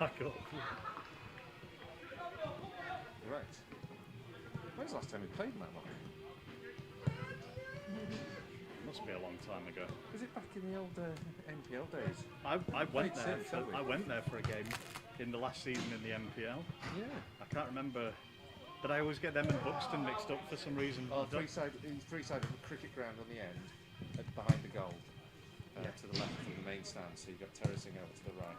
back up. Right. When's the last time we played Matlock? Must be a long time ago. Was it back in the old NPL days? I went there. Since, haven't we? I went there for a game in the last season in the NPL. Yeah. I can't remember, but I always get them and Buxton mixed up for some reason. Oh, three-sided cricket ground on the end, behind the goal, to the left of the main stand. So you've got terracing over to the right,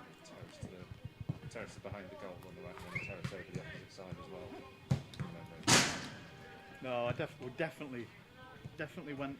terrace behind the goal on the right, and then the terrace over the opposite side as well. No, I definitely went.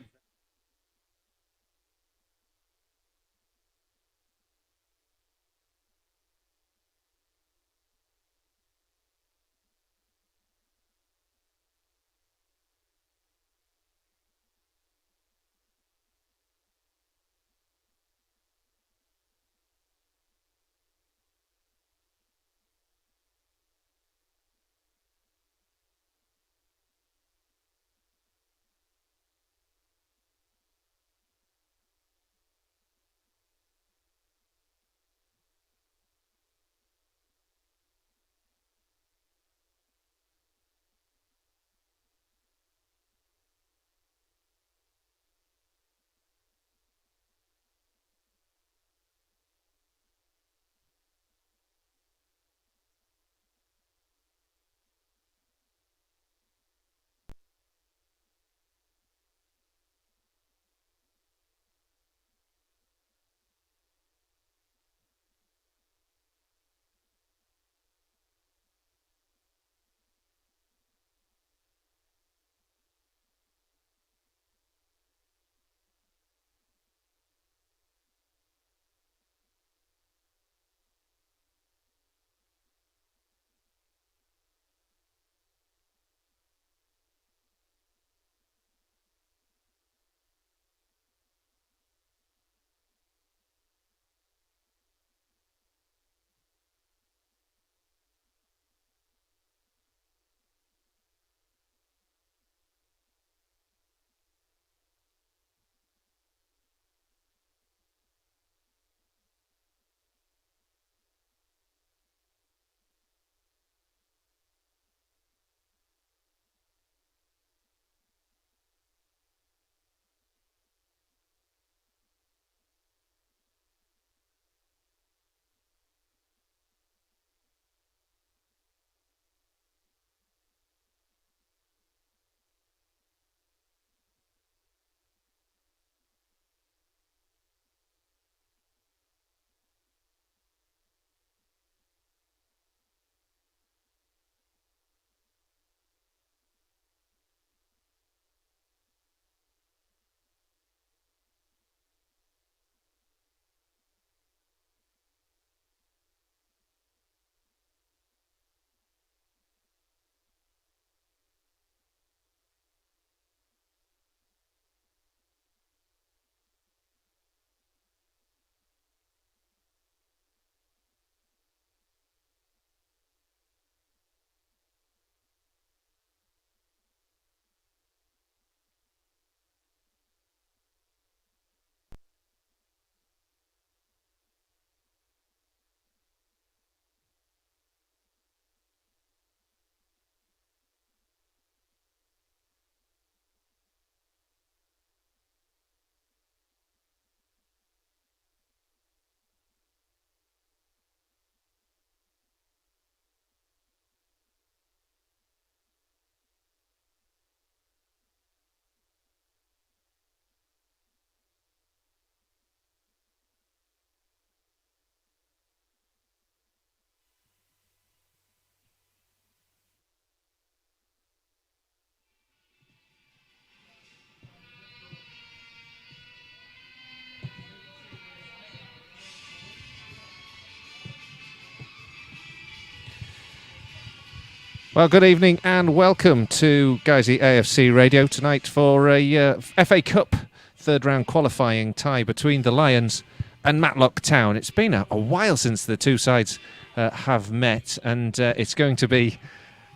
Well, good evening and welcome to Guiseley AFC Radio tonight for a FA Cup third round qualifying tie between the Lions and Matlock Town. It's been a while since the two sides have met, and it's going to be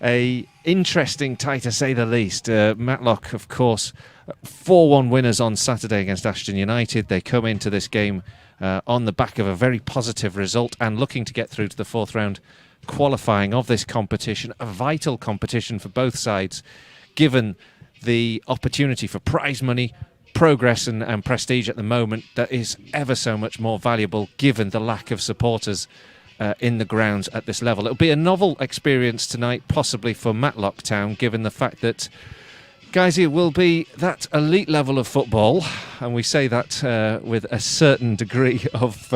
a interesting tie to say the least. Matlock, of course, 4-1 winners on Saturday against Ashton United. They come into this game on the back of a very positive result and looking to get through to the fourth round qualifying of this competition, a vital competition for both sides, given the opportunity for prize money, progress and prestige at the moment that is ever so much more valuable given the lack of supporters in the grounds at this level. It'll be a novel experience tonight, possibly for Matlock Town, given the fact that Guiseley will be that elite level of football, and we say that with a certain degree of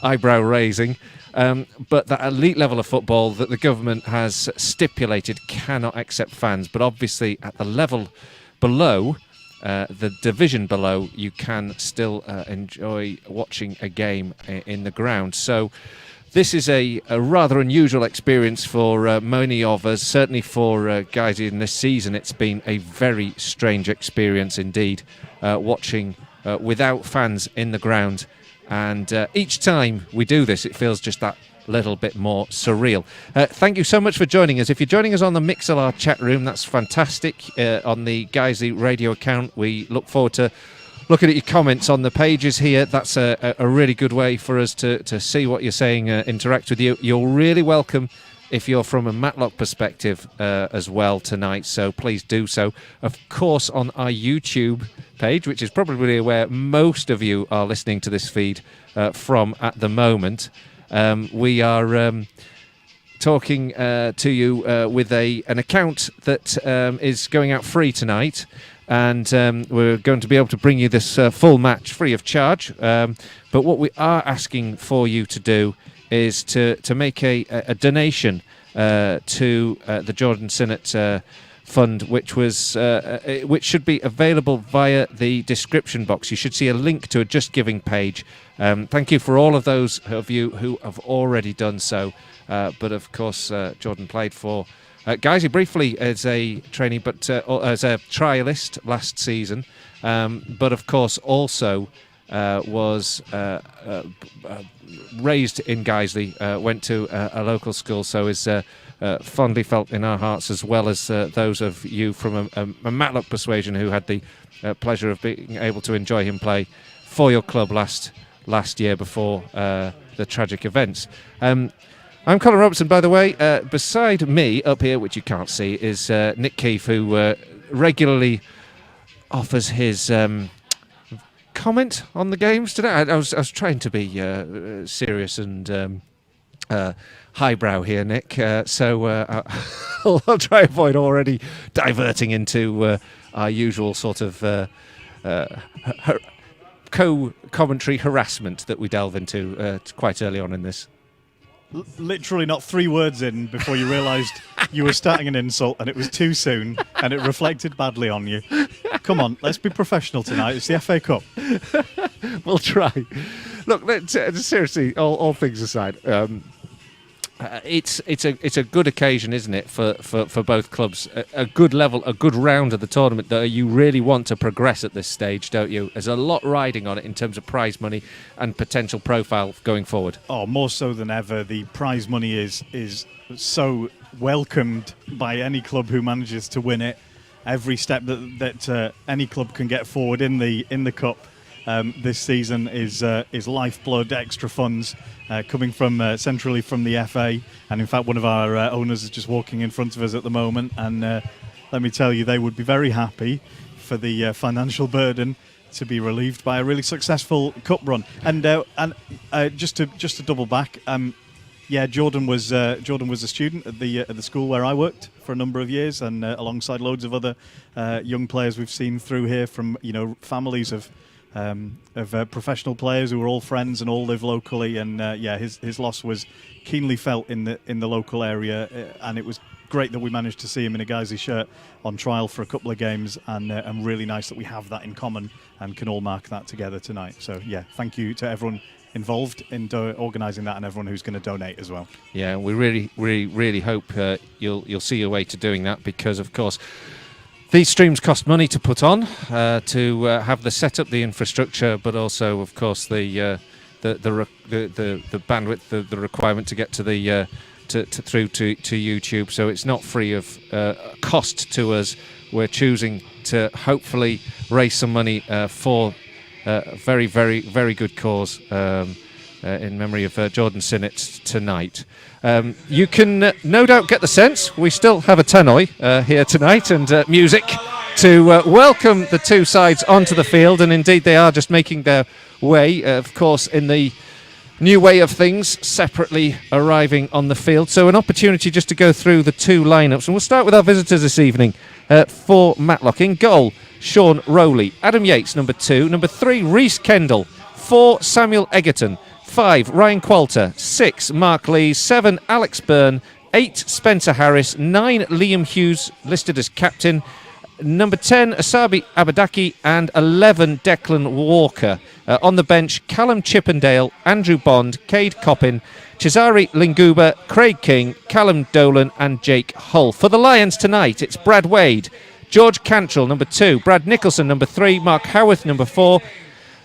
eyebrow raising, but that elite level of football that the government has stipulated cannot accept fans. But obviously at the level below, the division below, you can still enjoy watching a game in the ground. So this is a rather unusual experience for many of us. Certainly for Guiseley in this season, it's been a very strange experience indeed, watching without fans in the ground. And each time we do this, it feels just that little bit more surreal. Thank you so much for joining us. If you're joining us on the Mixlr chat room, that's fantastic. On the Guiseley radio account, we look forward to looking at your comments on the pages here. That's a really good way for us to see what you're saying, interact with you. You're really welcome if you're from a Matlock perspective as well tonight, so please do so. Of course, on our YouTube page, which is probably where most of you are listening to this feed from at the moment, we are talking to you with an account that is going out free tonight, and we're going to be able to bring you this full match free of charge. But what we are asking for you to do is to make a donation to the Jordan Sinnott Fund, which should be available via the description box. You should see a link to a Just Giving page. Thank you for all of those of you who have already done so. But of course, Jordan played for Guiseley briefly as a trainee, but as a trialist last season. But of course, also was raised in Guiseley, went to a local school, so is fondly felt in our hearts, as well as those of you from a Matlock persuasion who had the pleasure of being able to enjoy him play for your club last year before the tragic events. I'm Colin Robertson, by the way. Beside me up here, which you can't see, is Nick Keefe, who regularly offers his comment on the games today. I was trying to be serious and highbrow here, Nick. So I'll try to avoid already diverting into our usual sort of co-commentary harassment that we delve into quite early on in this. Literally not 3 words in before you realised you were starting an insult, and it was too soon, and it reflected badly on you. Come on, let's be professional tonight. It's the FA Cup. We'll try. Look, seriously, all things aside, it's a good occasion, isn't it, for both clubs? A good level, a good round of the tournament that you really want to progress at this stage, don't you? There's a lot riding on it in terms of prize money and potential profile going forward. Oh, more so than ever. The prize money is so welcomed by any club who manages to win it. Every step that any club can get forward in the cup this season is lifeblood, extra funds coming from centrally from the FA, and in fact one of our owners is just walking in front of us at the moment, and let me tell you, they would be very happy for the financial burden to be relieved by a really successful cup run. And just to double back, Jordan was a student at the school where I worked for a number of years, and alongside loads of other young players we've seen through here from families of professional players who are all friends and all live locally, and his loss was keenly felt in the local area, and it was great that we managed to see him in a Guiseley shirt on trial for a couple of games, and really nice that we have that in common and can all mark that together tonight. So thank you to everyone involved in organising that and everyone who's going to donate as well. Yeah, we really hope you'll see your way to doing that, because of course these streams cost money to put on, to have the setup, the infrastructure, but also, of course, the bandwidth, the requirement to get to the through to YouTube, so it's not free of cost to us. We're choosing to hopefully raise some money for a very, very, very good cause in memory of Jordan Sinnott tonight. You can no doubt get the sense we still have a tannoy here tonight and music to welcome the two sides onto the field, and indeed they are just making their way, of course, in the new way of things, separately arriving on the field. So an opportunity just to go through the two lineups, and we'll start with our visitors this evening. For Matlock, in goal, Sean Rowley. Adam Yates, number 2. Number 3, Rhys Kendall. 4, Samuel Egerton. 5, Ryan Qualter. 6, Mark Lee. 7, Alex Byrne. 8, Spencer Harris. 9, Liam Hughes, listed as captain. Number 10, Asabi Abadaki, and 11, Declan Walker. On the bench, Callum Chippendale, Andrew Bond, Cade Coppin, Cesare Linguba, Craig King, Callum Dolan, and Jake Hull. For the Lions tonight, it's Brad Wade, George Cantrell, number 2, Brad Nicholson, number 3, Mark Howarth, number 4,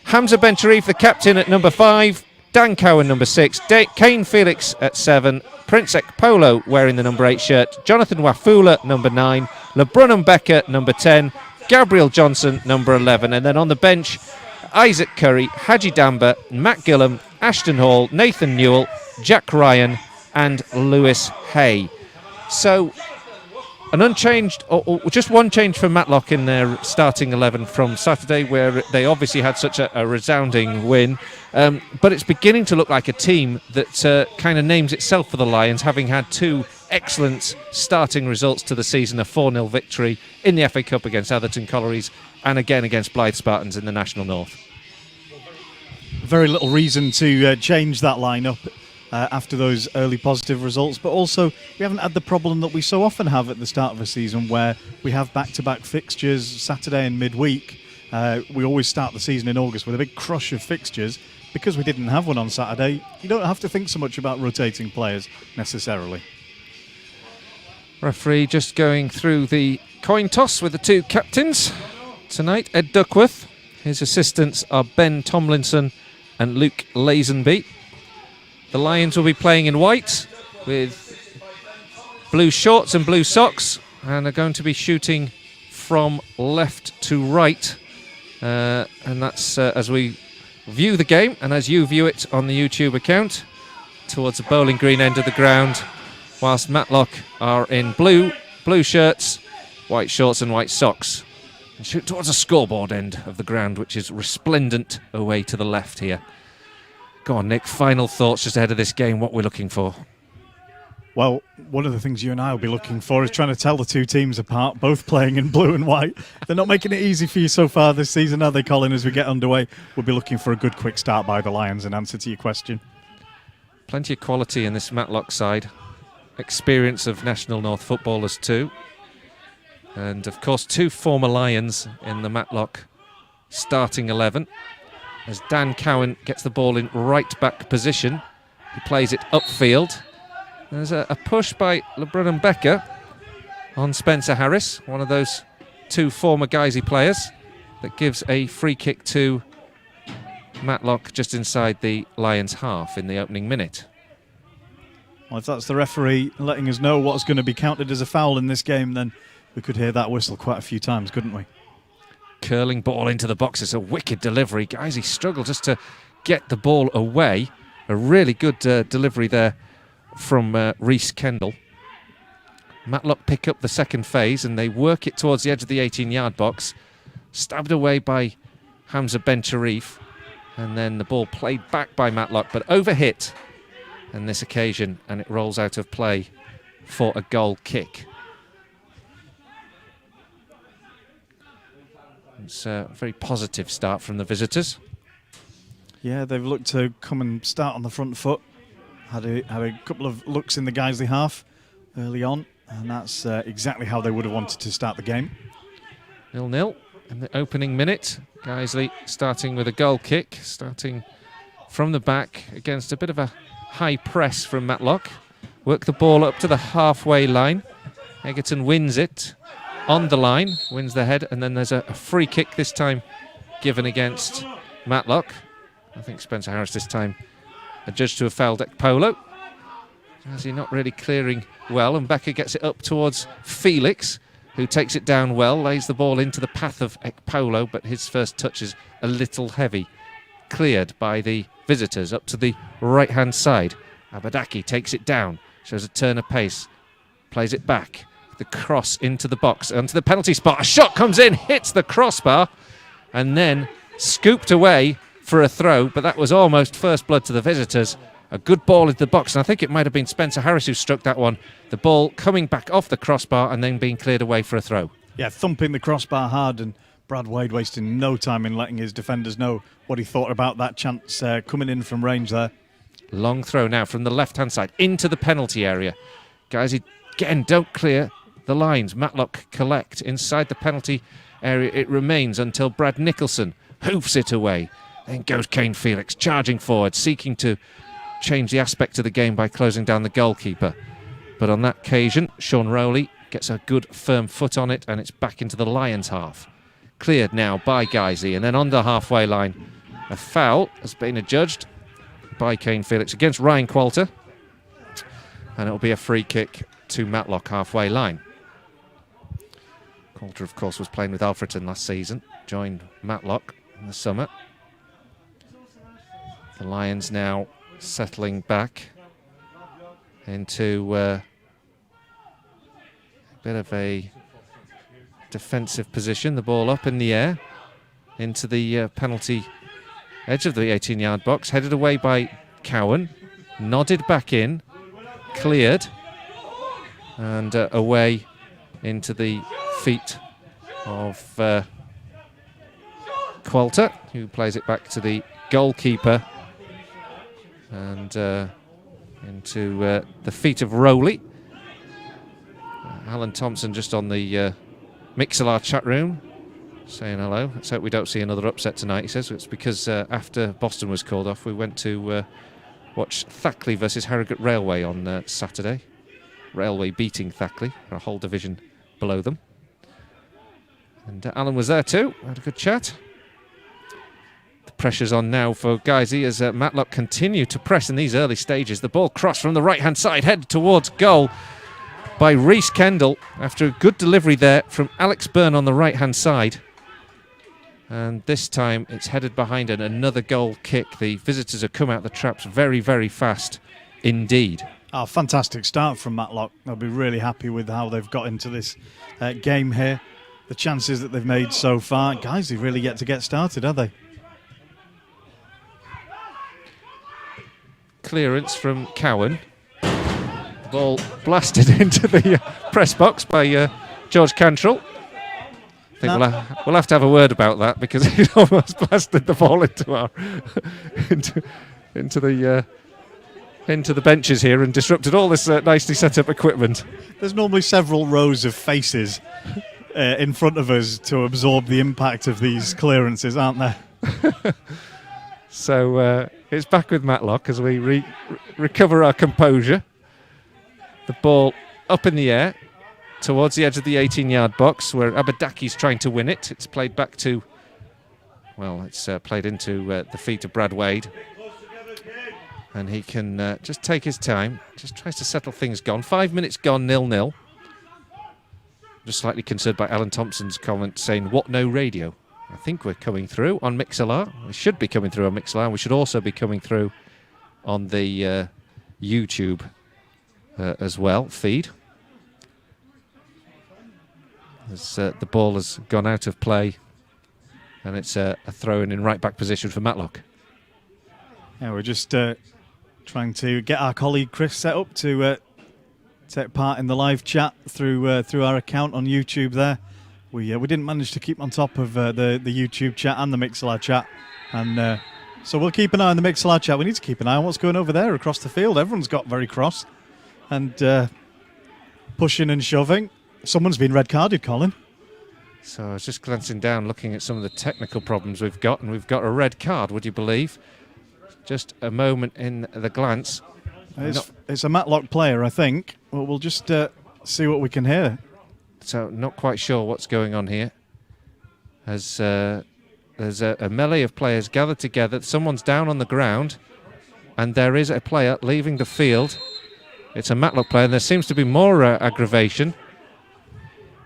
Hamza Ben-Sharif, the captain, at number 5, Dan Cowan, number 6, Kane Felix at 7, Prince Polo wearing the number 8 shirt, Jonathan Wafula, number 9, LeBrunham Becker, number 10, Gabriel Johnson, number 11, and then on the bench, Isaac Curry, Haji Damba, Matt Gillam, Ashton Hall, Nathan Newell, Jack Ryan, and Lewis Hay. So an unchanged, or just one change for Matlock in their starting 11 from Saturday, where they obviously had such a resounding win. But it's beginning to look like a team that kind of names itself for the Lions, having had 2 excellent starting results to the season, a 4-0 victory in the FA Cup against Atherton Collieries, and again against Blythe Spartans in the National North. Very little reason to change that lineup after those early positive results, but also we haven't had the problem that we so often have at the start of a season, where we have back-to-back fixtures Saturday and midweek. We always start the season in August with a big crush of fixtures. Because we didn't have one on Saturday, you don't have to think so much about rotating players necessarily. Referee just going through the coin toss with the 2 captains tonight. Ed Duckworth, his assistants are Ben Tomlinson and Luke Lazenby. The Lions will be playing in white with blue shorts and blue socks, and are going to be shooting from left to right, and that's as we view the game and as you view it on the YouTube account, towards the Bowling Green end of the ground, whilst Matlock are in blue shirts, white shorts and white socks, and shoot towards the scoreboard end of the ground, which is resplendent away to the left here. Go on, Nick, final thoughts just ahead of this game, what we're looking for. Well, one of the things you and I will be looking for is trying to tell the two teams apart, both playing in blue and white. They're not making it easy for you so far this season, are they, Colin? As we get underway, we'll be looking for a good quick start by the Lions in answer to your question. Plenty of quality in this Matlock side. Experience of National North footballers too. And of course 2 former Lions in the Matlock starting 11. As Dan Cowan gets the ball in right back position, he plays it upfield. There's a push by LeBrunham Becker on Spencer Harris, one of those 2 former Guiseley players, that gives a free kick to Matlock just inside the Lions' half in the opening minute. Well, if that's the referee letting us know what's going to be counted as a foul in this game, then we could hear that whistle quite a few times, couldn't we? Curling ball into the box. It's a wicked delivery. Guiseley struggle just to get the ball away. A really good delivery there from Rhys Kendall. Matlock pick up the second phase and they work it towards the edge of the 18-yard box. Stabbed away by Hamza Ben-Sharif, and then the ball played back by Matlock, but overhit on this occasion, and it rolls out of play for a goal kick. It's a very positive start from the visitors. Yeah, they've looked to come and start on the front foot. Had a couple of looks in the Guiseley half early on, and that's exactly how they would have wanted to start the game. 0-0 in the opening minute. Guiseley starting with a goal kick, starting from the back against a bit of a high press from Matlock. Work the ball up to the halfway line. Egerton wins it on the line, wins the head, and then there's a free kick this time given against Matlock. I think Spencer Harris this time adjudged to have fouled Polo. Guiseley not really clearing well, and Becker gets it up towards Felix, who takes it down well, lays the ball into the path of Ekpolo, but his first touch is a little heavy. Cleared by the visitors up to the right-hand side. Abadaki takes it down, shows a turn of pace, plays it back. The cross into the box, onto the penalty spot. A shot comes in, hits the crossbar, and then scooped away for a throw, but that was almost first blood to the visitors. A good ball into the box, and I think it might have been Spencer Harris who struck that one. The ball coming back off the crossbar and then being cleared away for a throw. Yeah, thumping the crossbar hard, and Brad Wade wasting no time in letting his defenders know what he thought about that chance coming in from range there. Long throw now from the left-hand side into the penalty area. Guys, again, don't clear the lines. Matlock collect inside the penalty area. It remains until Brad Nicholson hoofs it away. Then goes Kane Felix charging forward, seeking to change the aspect of the game by closing down the goalkeeper. But on that occasion, Sean Rowley gets a good firm foot on it, and it's back into the Lions half. Cleared now by Guiseley, and then on the halfway line, a foul has been adjudged by Kane Felix against Ryan Qualter, and it'll be a free kick to Matlock halfway line. Qualter, of course, was playing with Alfreton last season, joined Matlock in the summer. The Lions now settling back into a bit of a defensive position. The ball up in the air into the penalty edge of the 18-yard box, headed away by Cowan, nodded back in, cleared, and away into the feet of Qualter, who plays it back to the goalkeeper, and into the feet of Rowley. Alan Thompson just on the Mixlr chat room saying hello. Let's hope we don't see another upset tonight, he says. It's because after Boston was called off, we went to watch Thackley versus Harrogate Railway on Saturday. Railway beating Thackley, a whole division below them. And Alan was there too, had a good chat. The pressure's on now for Guiseley as Matlock continue to press in these early stages. The ball crossed from the right-hand side, headed towards goal by Rhys Kendall after a good delivery there from Alex Byrne on the right-hand side. And this time it's headed behind and another goal kick. The visitors have come out the traps very, very fast indeed. Oh, fantastic start from Matlock. They'll be really happy with how they've got into this game here. The chances that they've made so far. Guiseley really yet to get started, are they? Clearance from Cowan. The ball blasted into the press box by George Cantrell. I think we'll have to have a word about that, because he almost blasted the ball into our into the benches here and disrupted all this nicely set up equipment. There's normally several rows of faces in front of us to absorb the impact of these clearances, aren't there? So it's back with Matlock as we recover our composure. The ball up in the air towards the edge of the 18-yard box where Abadaki's trying to win it. It's played back to, well, it's played into the feet of Brad Wade. And he can just take his time, just tries to settle things gone. 5 minutes gone, 0-0. Just slightly concerned by Alan Thompson's comment saying, what, no radio? I think we're coming through on Mixlr. We should be coming through on Mixlr. We should also be coming through on the YouTube as well, feed. As the ball has gone out of play, and it's a throw-in right back position for Matlock. Yeah, we're just trying to get our colleague Chris set up to take part in the live chat through our account on YouTube there. We didn't manage to keep on top of the YouTube chat and the Mixlr chat, and so we'll keep an eye on the Mixlr chat. We need to keep an eye on what's going over there across the field. Everyone's got very cross and pushing and shoving. Someone's been red carded, Colin. So I was just glancing down, looking at some of the technical problems we've got, and we've got a red card, would you believe? Just a moment in the glance. It's a Matlock player, I think. Well, we'll just see what we can hear. So not quite sure what's going on here. As there's a melee of players gathered together. Someone's down on the ground, and there is a player leaving the field. It's a Matlock player, and there seems to be more aggravation.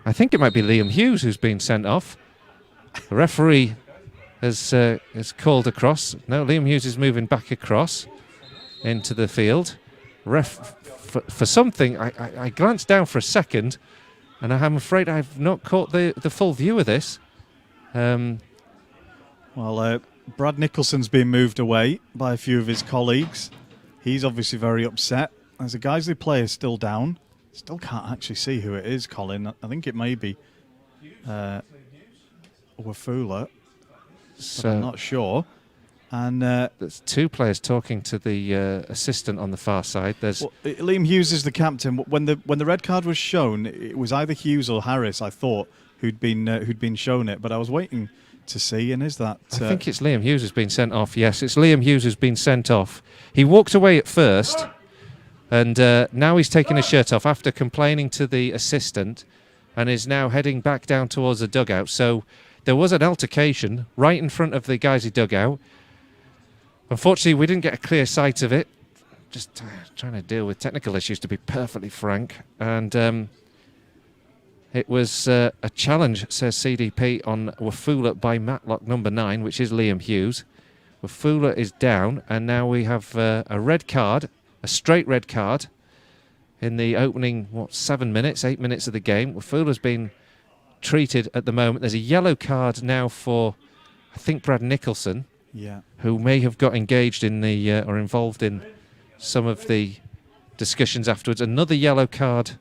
I think it might be Liam Hughes who's been sent off. The referee has called across. No, Liam Hughes is moving back across into the field. For something, I glanced down for a second, and I'm afraid I've not caught the full view of this. Brad Nicholson's been moved away by a few of his colleagues. He's obviously very upset. There's a Guiseley player still down. Still can't actually see who it is, Colin. I think it may be Wafula, but I'm not sure. And there's two players talking to the assistant on the far side. Liam Hughes is the captain. When the red card was shown, it was either Hughes or Harris, I thought, who'd been shown it. But I was waiting to see, and is that... I think it's Liam Hughes who's been sent off. Yes, it's Liam Hughes who's been sent off. He walked away at first, and now he's taken his shirt off after complaining to the assistant, and is now heading back down towards the dugout. So there was an altercation right in front of the Guiseley dugout. Unfortunately, we didn't get a clear sight of it. Just trying to deal with technical issues, to be perfectly frank. And it was a challenge, says CDP, on Wafula by Matlock number 9, which is Liam Hughes. Wafula is down, and now we have a red card, a straight red card, in the opening, 8 minutes of the game. Wafula's been treated at the moment. There's a yellow card now for, I think, Brad Nicholson. Yeah. Who may have got engaged in the or involved in some of the discussions afterwards. Another yellow card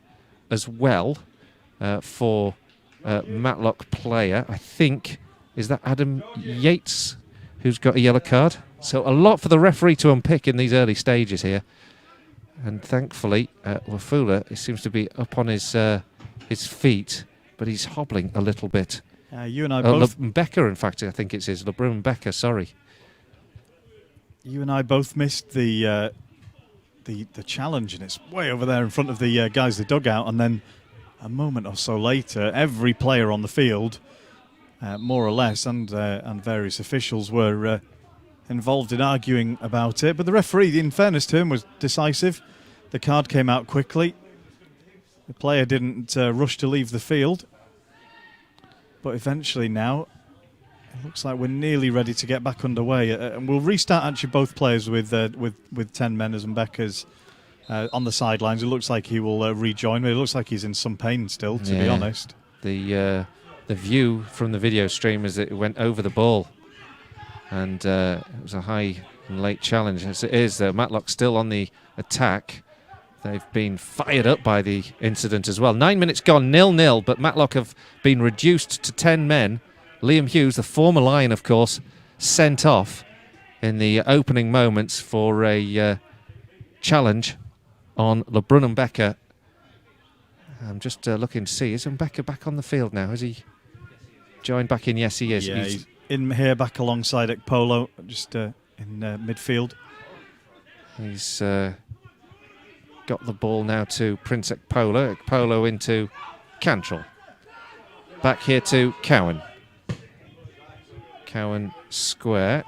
as well for Matlock player. I think, is that Adam Yates who's got a yellow card? So a lot for the referee to unpick in these early stages here. And thankfully, Wafula, he seems to be up on his feet, but he's hobbling a little bit. You and I both... Becker, in fact, I think it's his. LeBron Becker, sorry. You and I both missed the challenge, and it's way over there in front of the guys, the dugout. And then a moment or so later, every player on the field, more or less, and various officials were involved in arguing about it. But the referee, in fairness to him, was decisive. The card came out quickly. The player didn't rush to leave the field. But eventually now, it looks like we're nearly ready to get back underway. And we'll restart actually both players with 10 men and Becker's on the sidelines. It looks like he will rejoin. It looks like he's in some pain still, to be honest. The view from the video stream is that it went over the ball. And it was a high and late challenge. As it is, Matlock still on the attack. They've been fired up by the incident as well. 9 minutes gone, 0-0, but Matlock have been reduced to 10 men. Liam Hughes, the former Lion, of course, sent off in the opening moments for a challenge on LeBrun Becker. I'm just looking to see, is Becker back on the field now? Has he joined back in? Yes, he is. Yeah, he's in here back alongside Ekpolo, just in midfield. He's... got the ball now to Prince Ekpolo. Ekpolo into Cantrell. Back here to Cowan. Cowan square.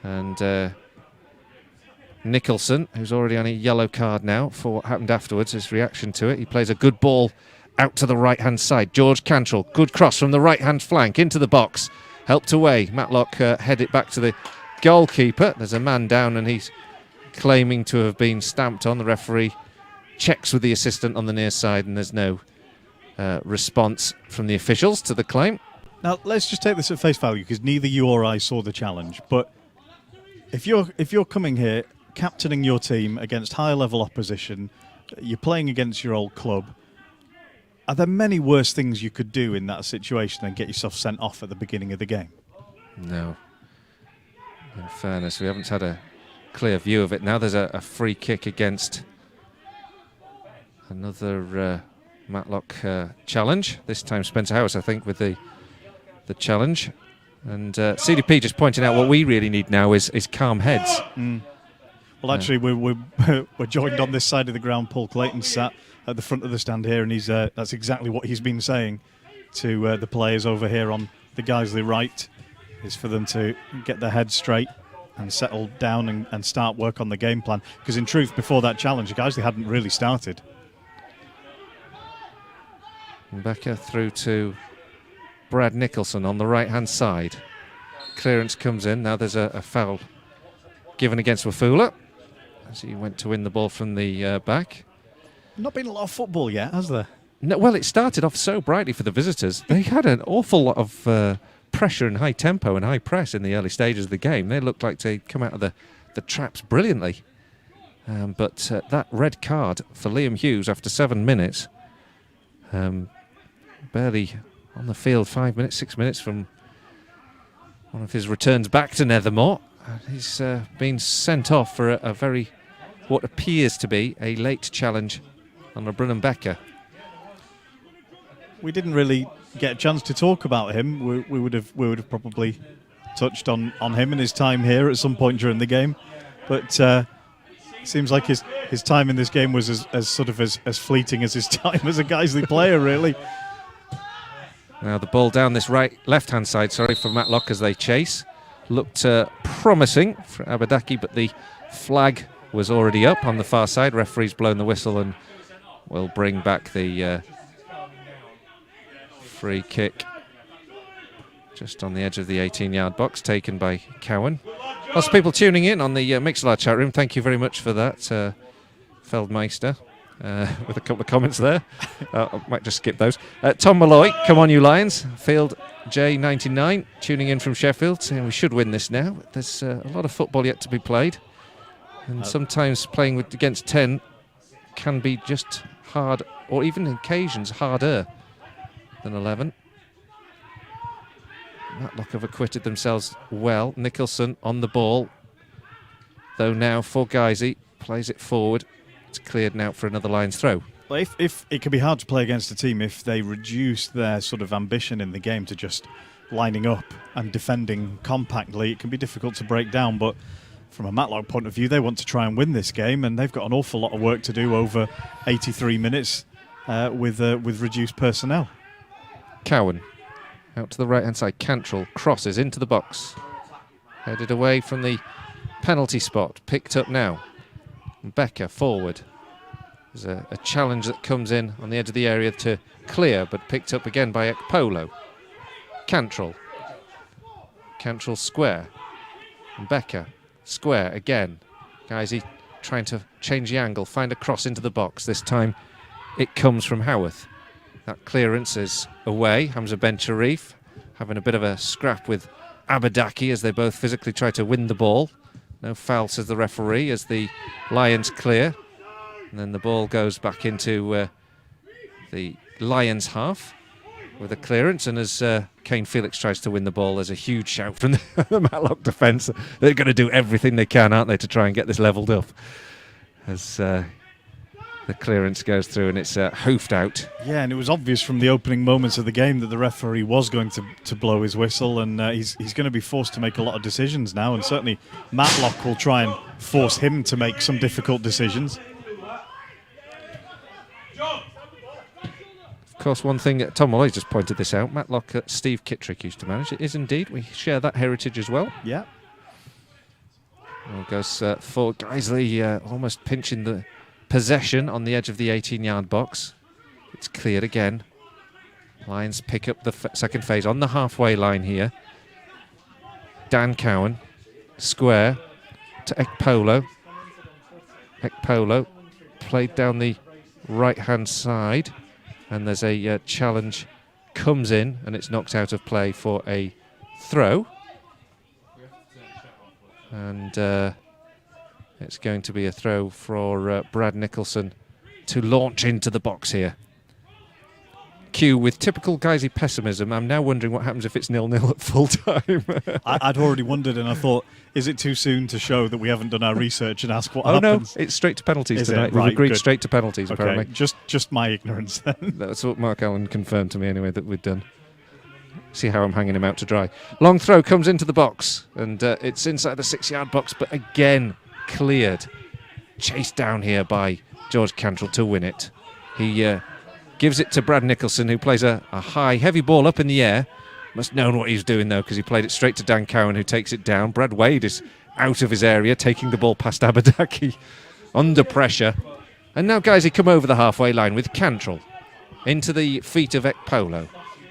And Nicholson, who's already on a yellow card now for what happened afterwards, his reaction to it. He plays a good ball out to the right-hand side. George Cantrell, good cross from the right-hand flank into the box. Helped away. Matlock head it back to the goalkeeper. There's a man down and he's claiming to have been stamped on. The referee checks with the assistant on the near side, and there's no response from the officials to the claim. Now let's just take this at face value, because neither you or I saw the challenge. But if you're coming here captaining your team against higher level opposition, you're playing against your old club, are there many worse things you could do in that situation than get yourself sent off at the beginning of the game? No. In fairness, we haven't had a clear view of it. Now there's a free kick against another Matlock challenge. This time Spencer House, I think, with the challenge. And CDP just pointing out what we really need now is calm heads. Well, actually, we're joined on this side of the ground. Paul Clayton sat at the front of the stand here, and that's exactly what he's been saying to the players over here on the Guiseley right, is for them to get their heads straight. and settle down and start work on the game plan. Because in truth, before that challenge, Guiseley hadn't really started. Becker through to Brad Nicholson on the right-hand side. Clearance comes in. Now there's a foul given against Wafula as he went to win the ball from the back. Not been a lot of football yet, has there? No, well, it started off so brightly for the visitors. They had an awful lot of pressure and high tempo and high press in the early stages of the game. They looked like they'd come out of the traps brilliantly. But that red card for Liam Hughes after 7 minutes, barely on the field 5 minutes, 6 minutes from one of his returns back to Nethermore. He's been sent off for a very, what appears to be a late challenge on LeBrun Becker. We didn't really get a chance to talk about him. We would have probably touched on him and his time here at some point during the game, but it seems like his time in this game was as fleeting as his time as a Guiseley player, really. Now the ball down this left-hand side, for Matlock as they chase. Looked promising for Abadaki, but the flag was already up on the far side. Referee's blown the whistle and will bring back the free kick just on the edge of the 18-yard box, taken by Cowan. Lots of people tuning in on the Mixlr chat room. Thank you very much for that, Feldmeister. With a couple of comments there. I might just skip those. Tom Malloy, come on you Lions. Field J99 tuning in from Sheffield, saying we should win this now. There's a lot of football yet to be played, and sometimes playing against 10 can be just hard, or even on occasions harder than 11. Matlock have acquitted themselves well. Nicholson on the ball, though now for Guiseley, plays it forward. It's cleared now for another Lions throw. Well, if it can be hard to play against a team if they reduce their sort of ambition in the game to just lining up and defending compactly, it can be difficult to break down. But from a Matlock point of view, they want to try and win this game, and they've got an awful lot of work to do over 83 minutes with reduced personnel. Cowan out to the right-hand side. Cantrell crosses into the box. Headed away from the penalty spot. Picked up now. Becker forward. There's a challenge that comes in on the edge of the area to clear, but picked up again by Ekpolo. Cantrell. Cantrell square. And Becker square again. Guiseley trying to change the angle, find a cross into the box. This time it comes from Howarth. That clearance is away. Hamza Ben Sharif having a bit of a scrap with Abadaki as they both physically try to win the ball. No foul, says the referee, as the Lions clear. And then the ball goes back into the Lions half with a clearance. And as Kane Felix tries to win the ball, there's a huge shout from the Matlock defence. They're going to do everything they can, aren't they, to try and get this levelled up. As the clearance goes through and it's hoofed out. Yeah, and it was obvious from the opening moments of the game that the referee was going to blow his whistle, and he's going to be forced to make a lot of decisions now, and certainly Matlock will try and force him to make some difficult decisions. Of course, one thing, Tom Malloy just pointed this out, Matlock Steve Kittrick used to manage. It is indeed. We share that heritage as well. Yeah. Well, goes for Guiseley, almost pinching the possession on the edge of the 18-yard box. It's cleared again. Lions pick up the second phase on the halfway line here. Dan Cowan, square to Ekpolo. Ekpolo played down the right-hand side, and there's a challenge comes in, and it's knocked out of play for a throw. And it's going to be a throw for Brad Nicholson to launch into the box here. Q, with typical Guiseley pessimism, I'm now wondering what happens if it's 0-0 at full time. I'd already wondered, and I thought, is it too soon to show that we haven't done our research and ask what happens? No, it's straight to penalties is tonight. Right, We've agreed good. straight to penalties, okay, apparently. Just my ignorance then. That's what Mark Allen confirmed to me anyway, that we'd done. See how I'm hanging him out to dry. Long throw comes into the box, and it's inside the 6-yard box, but again cleared. Chased down here by George Cantrell to win it. He gives it to Brad Nicholson, who plays a high, heavy ball up in the air. Must have known what he was doing, though, because he played it straight to Dan Cowan, who takes it down. Brad Wade is out of his area, taking the ball past Abadaki under pressure. And now Guiseley come over the halfway line with Cantrell into the feet of Ekpolo.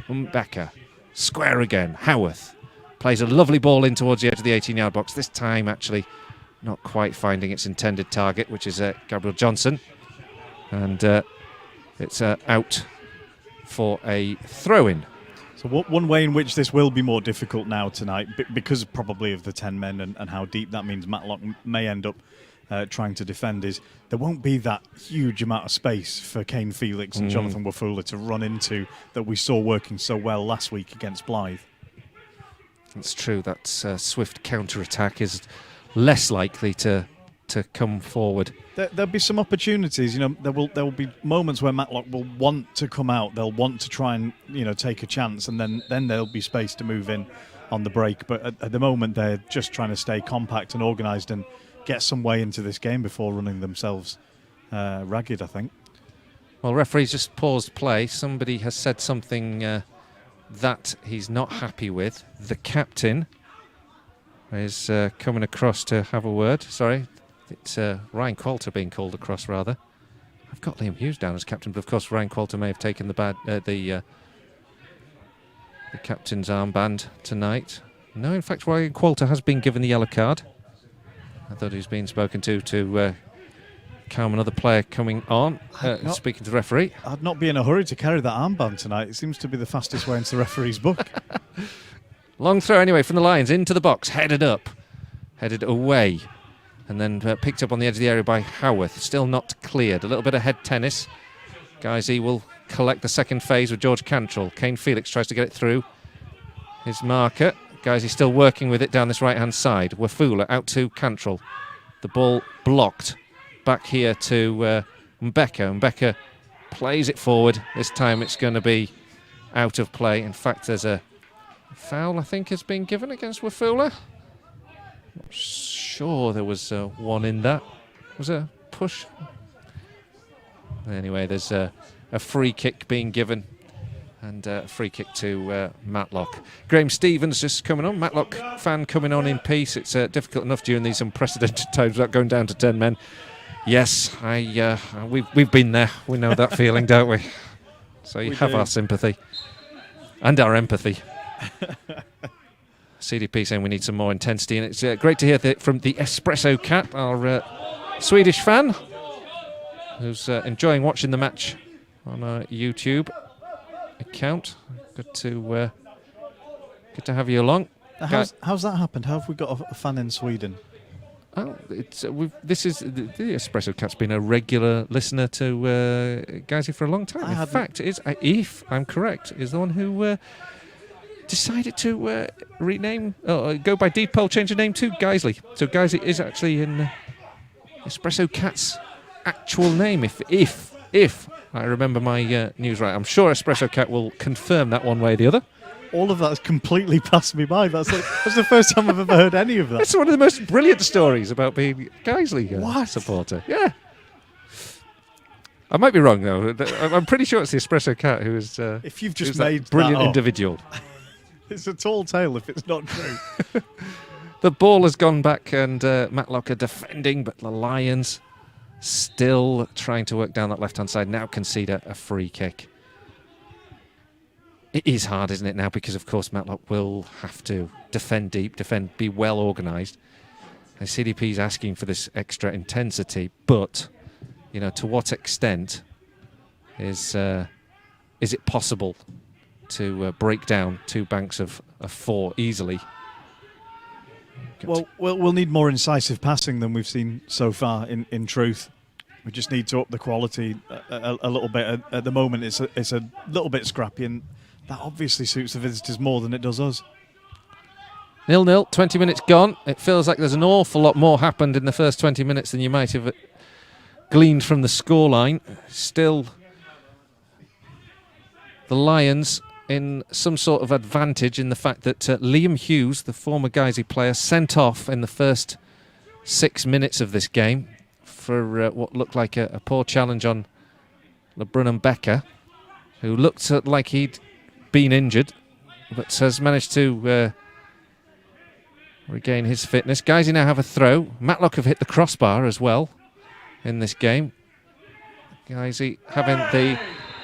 Mbeka, square again. Howarth plays a lovely ball in towards the edge of the 18-yard box. This time, actually, not quite finding its intended target, which is Gabriel Johnson. And it's out for a throw-in. So one way in which this will be more difficult now tonight, because probably of the 10 men and how deep that means Matlock may end up trying to defend, is there won't be that huge amount of space for Kane Felix and Jonathan Wafula to run into that we saw working so well last week against Blythe. It's true, that swift counter-attack is less likely to come forward. There'll be some opportunities. There will be moments where Matlock will want to come out. They'll want to try and take a chance, and then there'll be space to move in on the break. But at the moment, they're just trying to stay compact and organised and get some way into this game before running themselves ragged, I think. Well, referee's just paused play. Somebody has said something that he's not happy with. The captain is coming across to have a word. Sorry. It's Ryan Qualter being called across, rather. I've got Liam Hughes down as captain, but of course Ryan Qualter may have taken the captain's armband tonight. No, in fact, Ryan Qualter has been given the yellow card. I thought he was being spoken to calm another player coming on, speaking to the referee. I'd not be in a hurry to carry that armband tonight. It seems to be the fastest way into the referee's book. Long throw anyway from the Lions, into the box, headed away. And then picked up on the edge of the area by Howarth. Still not cleared. A little bit of head tennis. Guiseley will collect the second phase with George Cantrell. Kane Felix tries to get it through his marker. Guiseley still working with it down this right-hand side. Wafula out to Cantrell. The ball blocked. Back here to Mbeka. Mbeka plays it forward. This time it's going to be out of play. In fact, there's a foul, I think, has been given against Wafula. Not sure there was one in that. Was a push? Anyway, there's a free kick being given, and a free kick to Matlock. Graham Stevens just coming on. Matlock fan coming on in peace. It's difficult enough during these unprecedented times without going down to 10 men. Yes, we've been there. We know that feeling, don't we? So you have our sympathy and our empathy. CDP saying we need some more intensity, and it's great to hear from the Espresso Cat, our Swedish fan, who's enjoying watching the match on our YouTube account. Good to have you along. How's that happened? How have we got a fan in Sweden? Oh, it's this is the Espresso Cat's been a regular listener to Guiseley for a long time. In fact, if I'm correct, is the one who decided to rename, go by deed poll, change the name to Guiseley. So Guiseley is actually in Espresso Cat's actual name. If I remember my news right, I'm sure Espresso Cat will confirm that one way or the other. All of that has completely passed me by. That's the first time I've ever heard any of that. It's one of the most brilliant stories about being a Guiseley supporter. Yeah. I might be wrong though. I'm pretty sure it's the Espresso Cat who is. If you've just made that brilliant that up, individual. It's a tall tale if it's not true. The ball has gone back, and Matlock are defending, but the Lions still trying to work down that left-hand side. Now concede a free kick. It is hard, isn't it, now? Because, of course, Matlock will have to defend deep, be well organised. And CDP's asking for this extra intensity, but, to what extent is it possible to break down two banks of four easily? Well, we'll need more incisive passing than we've seen so far, in truth. We just need to up the quality a little bit. At the moment, it's a little bit scrappy, and that obviously suits the visitors more than it does us. 0-0, 20 minutes gone. It feels like there's an awful lot more happened in the first 20 minutes than you might have gleaned from the scoreline. Still, the Lions in some sort of advantage in the fact that Liam Hughes, the former Guiseley player, sent off in the first 6 minutes of this game for what looked like a poor challenge on LeBrun Mbeka, who looked like he'd been injured, but has managed to regain his fitness. Guiseley now have a throw. Matlock have hit the crossbar as well in this game. Guiseley having the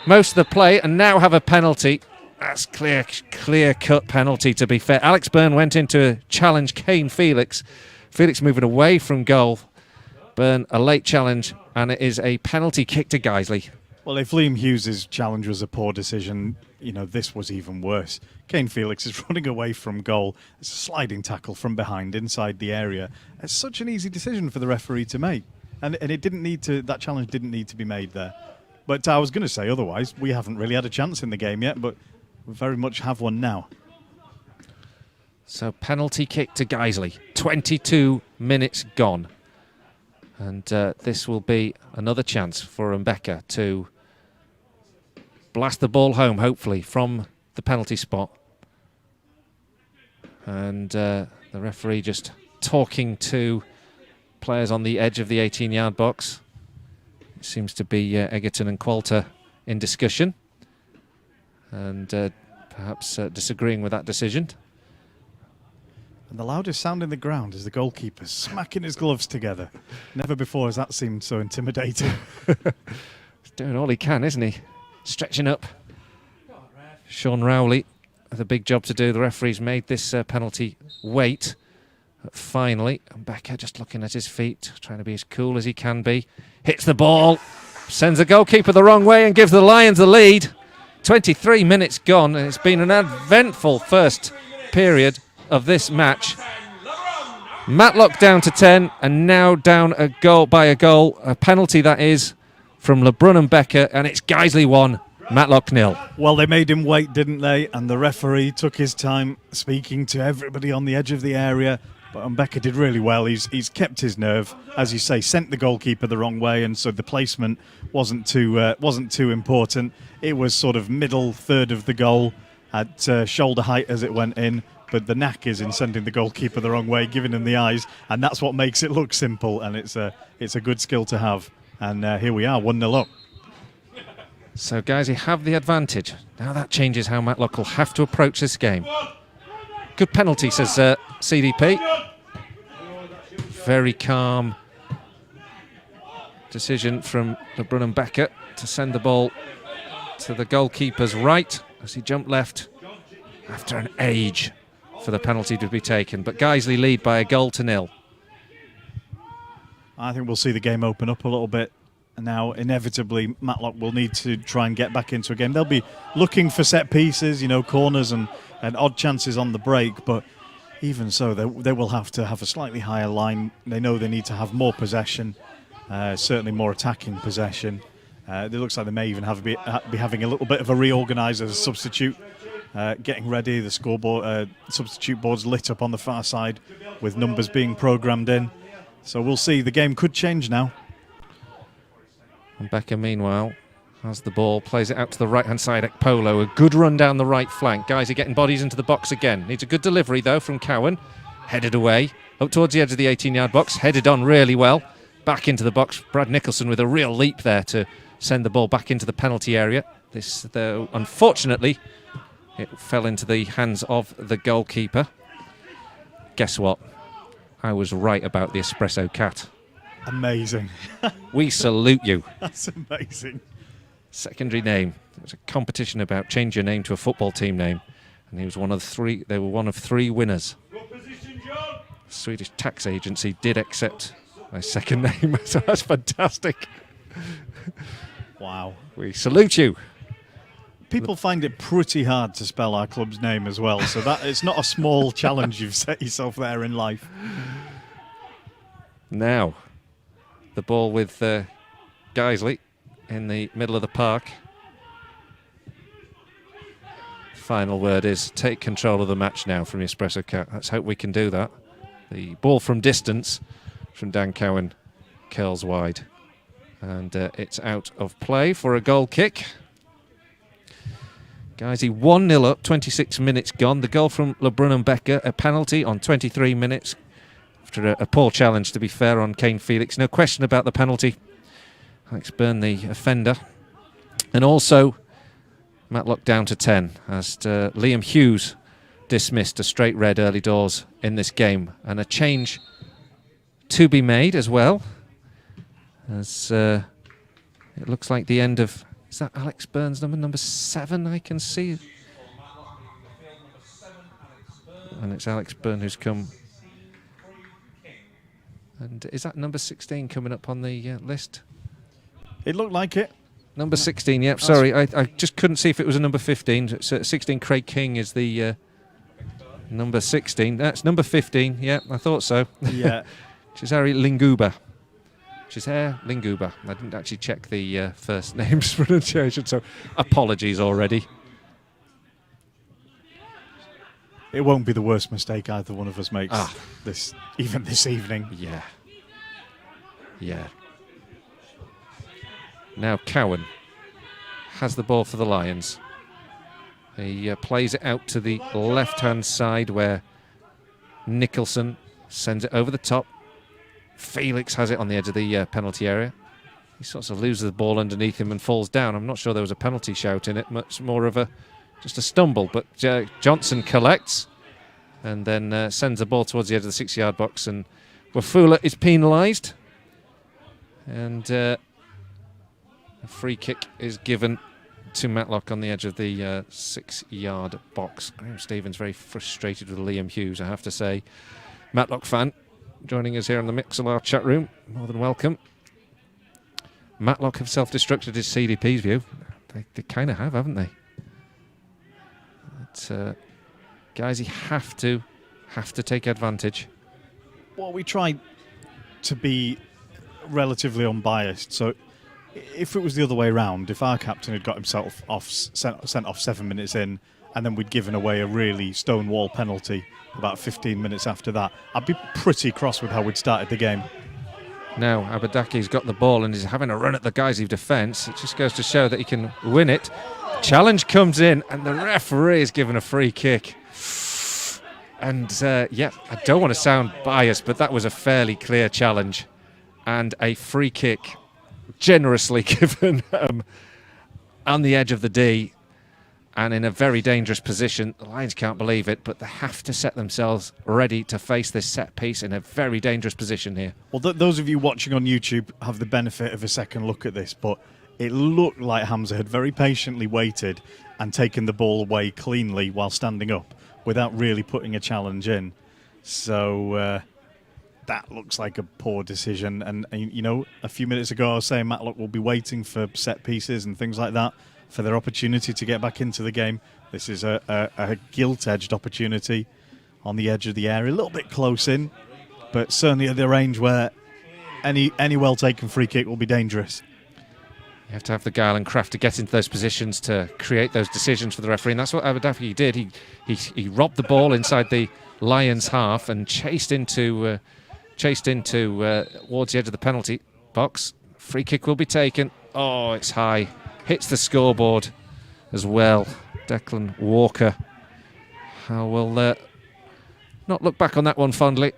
most of the play and now have a penalty. That's clear-cut penalty, to be fair. Alex Byrne went in to challenge Kane Felix. Felix moving away from goal. Byrne, a late challenge, and it is a penalty kick to Guiseley. Well, if Liam Hughes' challenge was a poor decision, you know, this was even worse. Kane Felix is running away from goal. It's a sliding tackle from behind inside the area. It's such an easy decision for the referee to make. And it didn't need to, that challenge didn't need to be made there. But I was going to say otherwise, we haven't really had a chance in the game yet, but we very much have one now. So penalty kick to Guiseley. 22 minutes gone. And this will be another chance for Mbeka to blast the ball home, hopefully, from the penalty spot. And the referee just talking to players on the edge of the 18-yard box. It seems to be Egerton and Qualter in discussion. And perhaps disagreeing with that decision. And the loudest sound in the ground is the goalkeeper smacking his gloves together. Never before has that seemed so intimidating. He's doing all he can, isn't he? Stretching up. Sean Rowley with a big job to do. The referee's made this penalty wait. But finally, Mbeka just looking at his feet, trying to be as cool as he can be. Hits the ball, sends the goalkeeper the wrong way and gives the Lions the lead. 23 minutes gone, and it's been an eventful first period of this match. Matlock down to 10 and now down a goal, a penalty that is, from LeBrun and Mbeka, and it's Guiseley 1, Matlock 0. Well, they made him wait, didn't they? And the referee took his time speaking to everybody on the edge of the area. But Mbeka did really well. He's kept his nerve, as you say, sent the goalkeeper the wrong way, and so the placement wasn't too important. It was sort of middle third of the goal at shoulder height as it went in. But the knack is in sending the goalkeeper the wrong way, giving him the eyes, and that's what makes it look simple. And it's a good skill to have. And here we are, 1-0 up. So Guiseley have the advantage. Now that changes how Matlock will have to approach this game. Good penalty, says CDP. Very calm decision from LeBrun and Mbeka to send the ball to the goalkeeper's right as he jumped left after an age for the penalty to be taken. But Guiseley lead by 1-0. I think we'll see the game open up a little bit. And now, inevitably, Matlock will need to try and get back into a game. They'll be looking for set pieces, you know, corners and odd chances on the break. But even so, they will have to have a slightly higher line. They know they need to have more possession, certainly more attacking possession. It looks like they may even be having a little bit of a reorganise as a substitute. Getting ready, the scoreboard, substitute board's lit up on the far side with numbers being programmed in. So we'll see. The game could change now. And Mbeka, meanwhile, has the ball, plays it out to the right-hand side. Ekpolo, a good run down the right flank. Guys are getting bodies into the box again. Needs a good delivery, though, from Cowan. Headed away, up towards the edge of the 18-yard box. Headed on really well. Back into the box. Brad Nicholson with a real leap there to send the ball back into the penalty area. This, though, unfortunately, it fell into the hands of the goalkeeper. Guess what? I was right about the Espresso Cat. Amazing. We salute you. That's amazing. Secondary name. It was a competition about change your name to a football team name. And he was one of three. They were one of three winners. The Swedish tax agency did accept my second name. So that's fantastic. Wow. We salute you. People find it pretty hard to spell our club's name as well. So that it's not a small challenge you've set yourself there in life. Now, the ball with Guiseley in the middle of the park. Final word is take control of the match now from the Espresso Cat. Let's hope we can do that. The ball from distance from Dan Cowan curls wide. And it's out of play for a goal kick. Guiseley 1-0 up, 26 minutes gone. The goal from LeBrun and Mbeka, a penalty on 23 minutes. After a poor challenge, to be fair, on Kane Felix. No question about the penalty. Alex Byrne, the offender. And also, Matlock down to 10 as Liam Hughes dismissed a straight red early doors in this game. And a change to be made as well, as it looks like the end of, is that Alex Burns' number 7 I can see? And it's Alex Byrne who's come. And is that number 16 coming up on the list? It looked like it. Number 16, yep, sorry, I just couldn't see if it was a number 15. So 16, Craig King is the number 16. That's number 15, yeah, I thought so. Yeah. Cesare Linguba. Cesare Linguba. I didn't actually check the first name's pronunciation, so apologies already. It won't be the worst mistake either one of us makes Ah. this evening. Yeah. Yeah. Now Cowan has the ball for the Lions. He plays it out to the left-hand side where Nicholson sends it over the top. Felix has it on the edge of the penalty area. He sort of loses the ball underneath him and falls down. I'm not sure there was a penalty shout in it, much more of just a stumble. But Johnson collects and then sends the ball towards the edge of the 6-yard box, and Wafula is penalised. And a free kick is given to Matlock on the edge of the 6-yard box. Graham Stevens very frustrated with Liam Hughes, I have to say. Matlock fan joining us here in the Mixlr chat room. More than welcome. Matlock have self-destructed his CDP's view. They kind of have, haven't they? But, guys, you have to take advantage. Well, we tried to be relatively unbiased. So if it was the other way around, if our captain had got himself sent off 7 minutes in, and then we'd given away a really stonewall penalty about 15 minutes after that, I'd be pretty cross with how we'd started the game. Now Abadaki's got the ball and is having a run at the Guiseley defence. It just goes to show that he can win it. Challenge comes in and the referee is given a free kick. And yeah, I don't want to sound biased, but that was a fairly clear challenge and a free kick generously given on the edge of the D and in a very dangerous position. The Lions can't believe it, but they have to set themselves ready to face this set piece in a very dangerous position here. Well, those of you watching on YouTube have the benefit of a second look at this, but it looked like Hamza had very patiently waited and taken the ball away cleanly while standing up without really putting a challenge in. So that looks like a poor decision. And, you know, a few minutes ago I was saying Matlock will be waiting for set pieces and things like that for their opportunity to get back into the game. This is a gilt-edged opportunity on the edge of the area, a little bit close in, but certainly at the range where any well-taken free kick will be dangerous. You have to have the guile and craft to get into those positions to create those decisions for the referee, and that's what Abadafi did. He robbed the ball inside the Lions' half and chased into towards the edge of the penalty box. Free kick will be taken. Oh, it's high. Hits the scoreboard as well. Declan Walker. I will not look back on that one fondly.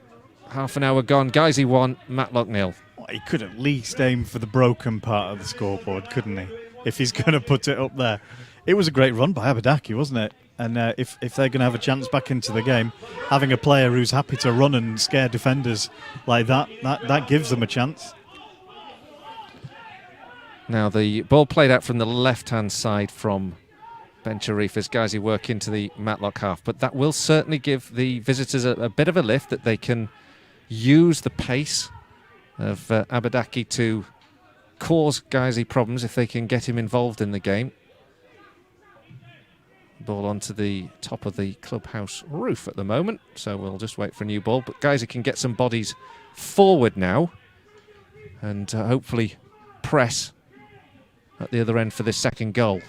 Half an hour gone. Guiseley 1, Matlock 0. Well, he could at least aim for the broken part of the scoreboard, couldn't he? If he's going to put it up there. It was a great run by Abadaki, wasn't it? And if they're going to have a chance back into the game, having a player who's happy to run and scare defenders like that gives them a chance. Now the ball played out from the left-hand side from Ben Sharif as Guiseley work into the Matlock half, but that will certainly give the visitors a bit of a lift, that they can use the pace of Abadaki to cause Guiseley problems if they can get him involved in the game. Ball onto the top of the clubhouse roof at the moment, so we'll just wait for a new ball, but Guiseley can get some bodies forward now and hopefully press at the other end for this second goal.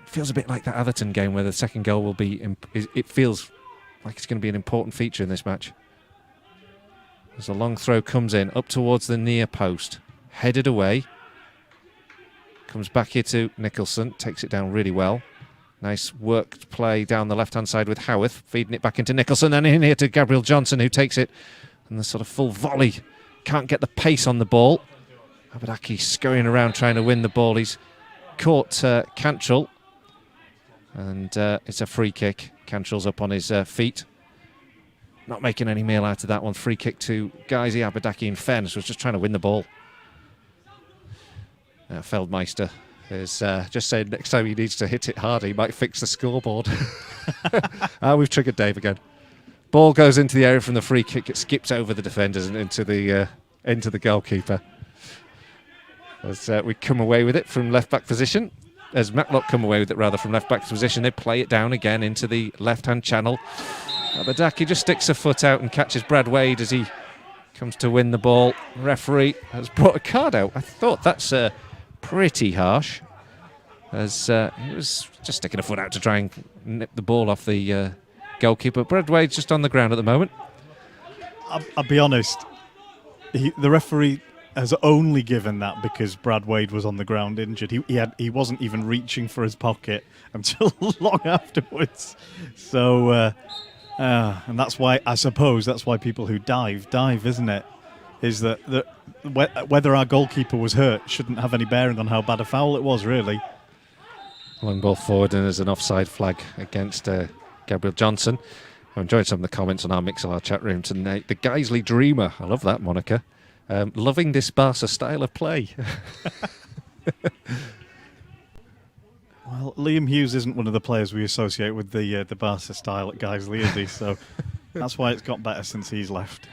Feels a bit like that Atherton game where the second goal will be, it feels like it's going to be an important feature in this match. As a long throw comes in, up towards the near post, headed away. Comes back here to Nicholson, takes it down really well. Nice worked play down the left-hand side with Howarth, feeding it back into Nicholson, and in here to Gabriel Johnson, who takes it. And the sort of full volley, can't get the pace on the ball. Abadaki scurrying around trying to win the ball. He's caught Cantrell. And it's a free kick. Cantrell's up on his feet. Not making any meal out of that one. Free kick to Guiseley. Abadaki, in fairness, was just trying to win the ball. Feldmeister is just saying next time he needs to hit it harder, he might fix the scoreboard. We've triggered Dave again. Ball goes into the area from the free kick. It skips over the defenders and into the goalkeeper. As we come away with it from left-back position. As Matlock come away with it, rather, from left-back position. They play it down again into the left-hand channel. Abadaki just sticks a foot out and catches Brad Wade as he comes to win the ball. The referee has brought a card out. I thought that's pretty harsh, as he was just sticking a foot out to try and nip the ball off the goalkeeper. Brad Wade's just on the ground at the moment. I'll be honest, the referee has only given that because Brad Wade was on the ground injured. He wasn't even reaching for his pocket until long afterwards. So, and that's why, I suppose, that's why people who dive, isn't it? Is that whether our goalkeeper was hurt shouldn't have any bearing on how bad a foul it was, really. Long ball forward, and there's an offside flag against Gabriel Johnson. I enjoyed some of the comments on our Mixlr chat room tonight. The Guiseley Dreamer, I love that moniker. Loving this Barca style of play. Well, Liam Hughes isn't one of the players we associate with the Barca style at Guiseley, is he? So that's why it's got better since he's left.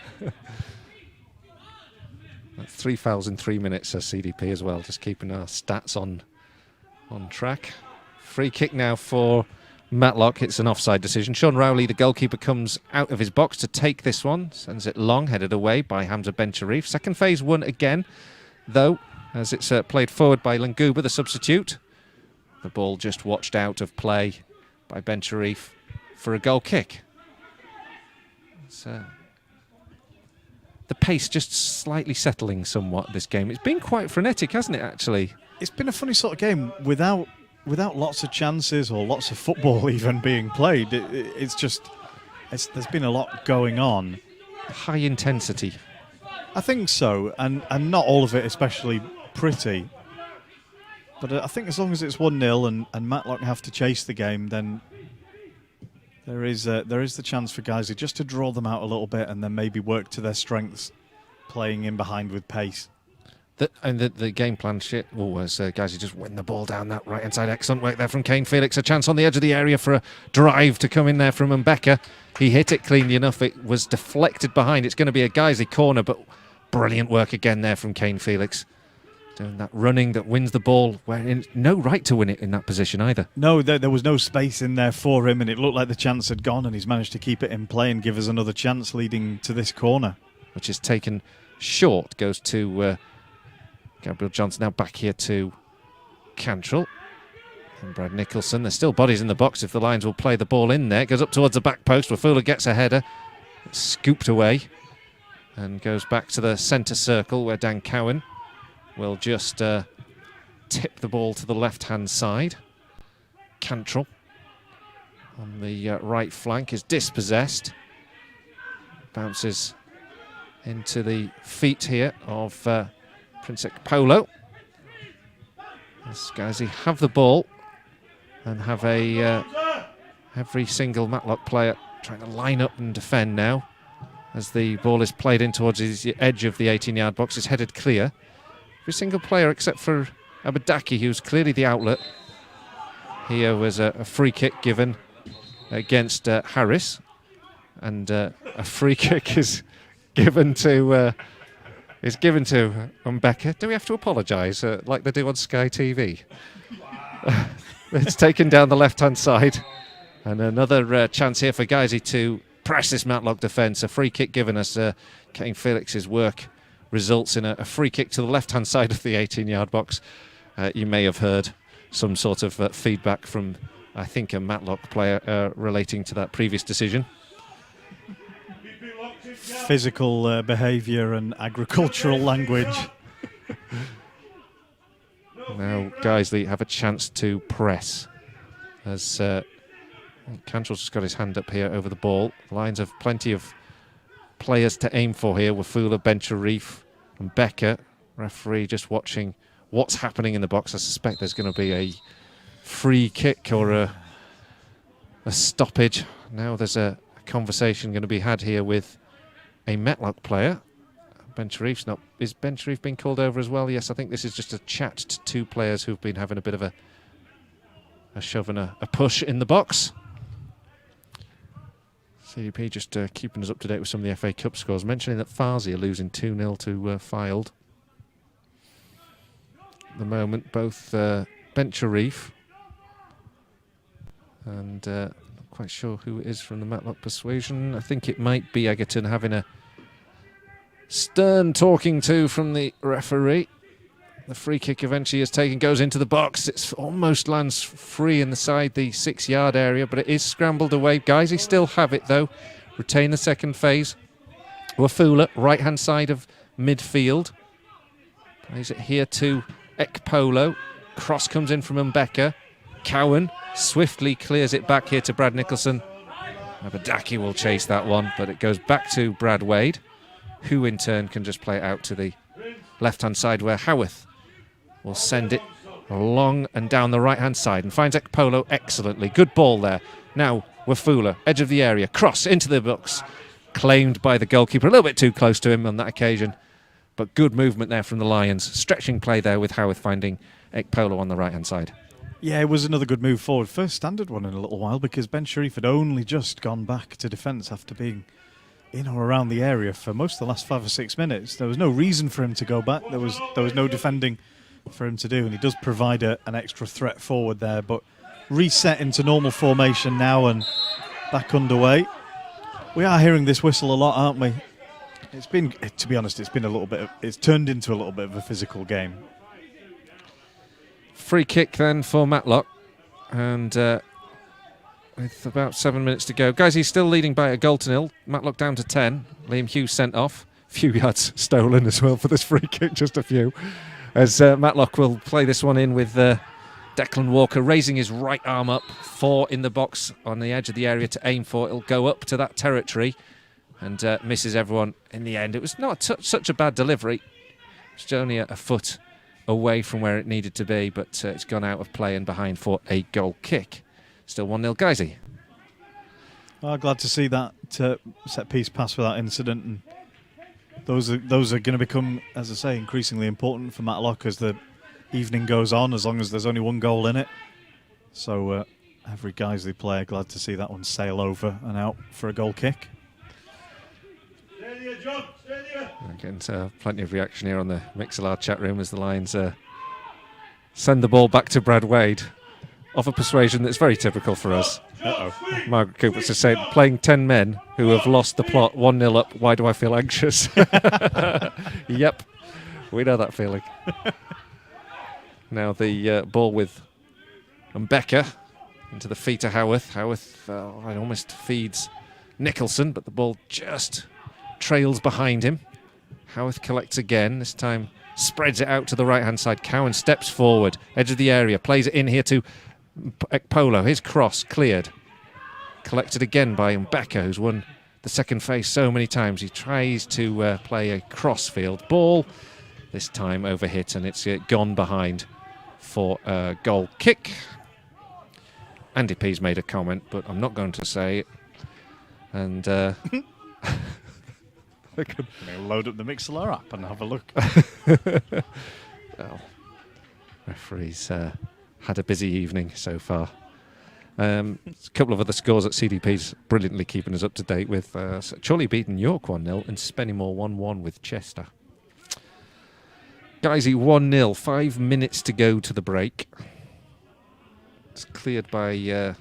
3 fouls in 3 minutes, says CDP as well, just keeping our stats on track. Free kick now for Matlock. It's an offside decision. Sean Rowley, the goalkeeper, comes out of his box to take this one. Sends it long, headed away by Hamza Ben-Sharif. Second phase won again, though, as it's played forward by Languba, the substitute. The ball just watched out of play by Ben-Sharif for a goal kick. So the pace just slightly settling somewhat this game. It's been quite frenetic, hasn't it, actually? It's been a funny sort of game without lots of chances or lots of football even being played. There's been a lot going on. High intensity. I think so, and not all of it especially pretty. But I think as long as it's 1-0 and Matlock have to chase the game, then there is the chance for Guiseley just to draw them out a little bit and then maybe work to their strengths, playing in behind with pace. The game plan was Guiseley just win the ball down that right-hand side. Excellent work there from Kane Felix. A chance on the edge of the area for a drive to come in there from Mbeka. He hit it cleanly enough. It was deflected behind. It's going to be a Guiseley corner, but brilliant work again there from Kane Felix. Doing that running that wins the ball, where no right to win it in that position either. No, there was no space in there for him, and it looked like the chance had gone, and he's managed to keep it in play and give us another chance leading to this corner. Which is taken short, goes to Gabriel Johnson. Now back here to Cantrell and Brad Nicholson. There's still bodies in the box if the Lions will play the ball in there. It goes up towards the back post. Wafula gets a header, scooped away, and goes back to the centre circle where Dan Cowan will just tip the ball to the left-hand side. Cantrell on the right flank is dispossessed. Bounces into the feet here of Princek Polo. As Guiseley have the ball and have every single Matlock player trying to line up and defend now. As the ball is played in towards the edge of the 18-yard box, it's headed clear. Every single player except for Abadaki, who's clearly the outlet. Here was a free kick given against Harris, and a free kick is given to Mbeka. Do we have to apologise like they do on Sky TV? It's taken down the left-hand side, and another chance here for Guiseley to press this Matlock defence. A free kick given us Kane Felix's work results in a free kick to the left-hand side of the 18-yard box. You may have heard some sort of feedback from, I think, a Matlock player relating to that previous decision. Physical behaviour and agricultural language. Now Guiseley have a chance to press. As Cantrell's just got his hand up here over the ball. The Lions have plenty of players to aim for here. Wafula, Ben-Sharif and Becker. Referee just watching what's happening in the box. I suspect there's going to be a free kick or a stoppage. Now there's a conversation going to be had here with a Matlock player. Ben Sharif's not. Is Ben Sharif being called over as well? Yes, I think this is just a chat to two players who've been having a bit of a shove and a push in the box. CDP just keeping us up to date with some of the FA Cup scores, mentioning that Farsi are losing 2-0 to Fylde. At the moment, both Ben Sharif and not quite sure who it is from the Matlock persuasion. I think it might be Egerton having a stern talking to from the referee. The free kick eventually is taken, goes into the box. It almost lands free inside the 6-yard area, but it is scrambled away. Guiseley still have it though. Retain the second phase. Wafula, right-hand side of midfield. Plays it here to Ekpolo. Cross comes in from Mbeka. Cowan swiftly clears it back here to Brad Nicholson. Abadaki will chase that one, but it goes back to Brad Wade, who in turn can just play it out to the left-hand side where Howarth will send it along and down the right-hand side and finds Ekpolo excellently. Good ball there. Now Wafula, edge of the area, cross into the box. Claimed by the goalkeeper, a little bit too close to him on that occasion. But good movement there from the Lions. Stretching play there with Howarth finding Ekpolo on the right-hand side. Yeah, it was another good move forward. First standard one in a little while because Ben Sharif had only just gone back to defence after being in or around the area for most of the last 5 or 6 minutes. There was no reason for him to go back. There was no defending for him to do, and he does provide an extra threat forward there. But reset into normal formation now and back underway. We are hearing this whistle a lot, aren't we? It's been, to be honest, it's turned into a little bit of a physical game. Free kick then for Matlock, and with about 7 minutes to go. Guys, he's still leading by a goal to nil. Matlock down to 10. Liam Hughes sent off. A few yards stolen as well for this free kick, just a few. As Matlock will play this one in with Declan Walker raising his right arm up, 4 in the box on the edge of the area to aim for. It'll go up to that territory and misses everyone in the end. It was not such a bad delivery. It's only a foot away from where it needed to be, but it's gone out of play and behind for a goal kick. Still 1-0 Guiseley. Well, glad to see that set-piece pass without incident. And those are going to become, as I say, increasingly important for Matlock as the evening goes on, as long as there's only one goal in it. So every Guiseley player glad to see that one sail over and out for a goal kick. Again, plenty of reaction here on the Mixlr chat room as the Lions send the ball back to Brad Wade of a persuasion that's very typical for us. Margaret Cooper's just saying, playing 10 men who have lost the plot 1-0 up, why do I feel anxious? Yep, we know that feeling. Now the ball with Mbeka into the feet of Howarth. Howarth almost feeds Nicholson, but the ball just trails behind him. Howarth collects again, this time spreads it out to the right-hand side. Cowan steps forward, edge of the area, plays it in here to Ekpolo. His cross cleared. Collected again by Mbeka, who's won the second phase so many times. He tries to play a cross-field ball, this time overhit, and it's gone behind for a goal kick. Andy P's made a comment, but I'm not going to say it. And I could load up the Mixlr app and have a look. Well, referees had a busy evening so far. A couple of other scores that CDP's brilliantly keeping us up to date with. Chorley beaten York 1-0 and Spennymoor 1-1 with Chester. Guiseley 1-0, 5 minutes to go to the break. It's cleared by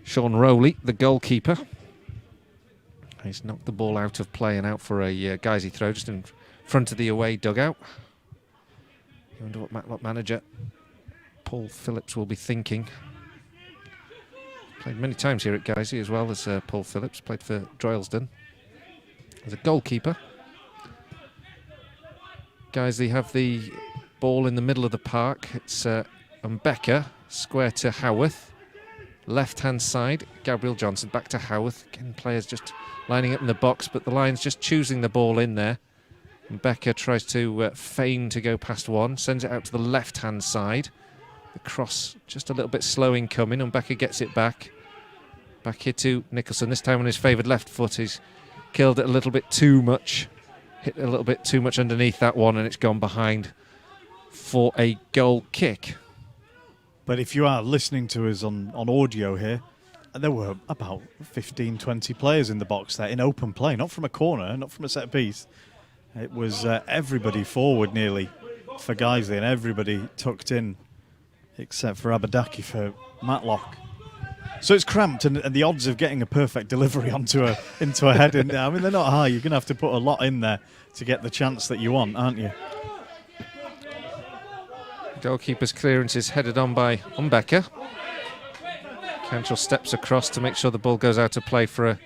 Sean Rowley, the goalkeeper. He's knocked the ball out of play and out for a Guiseley throw just in front of the away dugout. I wonder what Matlock manager Paul Phillips will be thinking. Played many times here at Guiseley as well as Paul Phillips. Played for Droylsden as a goalkeeper. Guiseley have the ball in the middle of the park. It's Mbeka, square to Howarth. Left-hand side, Gabriel Johnson back to Howarth. Again, players just lining up in the box, but the Lions just choosing the ball in there. Mbeka tries to feign to go past one, sends it out to the left-hand side. The cross just a little bit slow in coming, and Mbeka gets it back. Back here to Nicholson, this time on his favoured left foot. He's killed it a little bit too much. Hit a little bit too much underneath that one, and it's gone behind for a goal kick. But if you are listening to us on audio here, there were about 15, 20 players in the box there in open play, not from a corner, not from a set piece. It was everybody forward nearly for Guiseley, and everybody tucked in except for Abadaki for Matlock. So it's cramped, and the odds of getting a perfect delivery into a head, I mean, they're not high. You're going to have to put a lot in there to get the chance that you want, aren't you? Goalkeeper's clearance is headed on by Umbeka. Cantrell steps across to make sure the ball goes out of play for a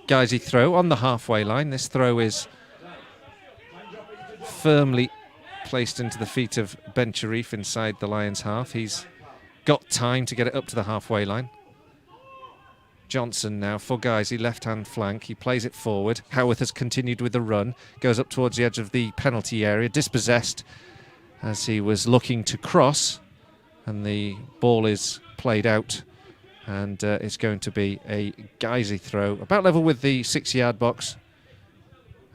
Guiseley throw on the halfway line. This throw is firmly placed into the feet of Ben Sharif inside the Lions half. He's got time to get it up to the halfway line. Johnson now for Guiseley, left-hand flank. He plays it forward. Howarth has continued with the run. Goes up towards the edge of the penalty area. Dispossessed as he was looking to cross. And the ball is played out. And it's going to be a Guiseley throw. About level with the 6-yard box.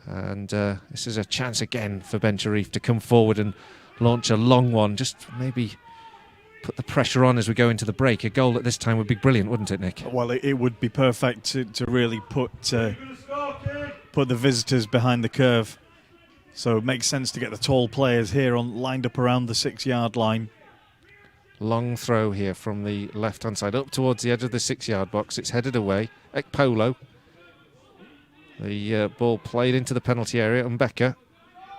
And this is a chance again for Ben Sharif to come forward and launch a long one. Just maybe put the pressure on as we go into the break. A goal at this time would be brilliant, wouldn't it, Nick? Well, it would be perfect to really put the visitors behind the curve. So it makes sense to get the tall players here lined up around the 6-yard line. Long throw here from the left-hand side up towards the edge of the 6-yard box. It's headed away. Ekpolo. The ball played into the penalty area. Umbeka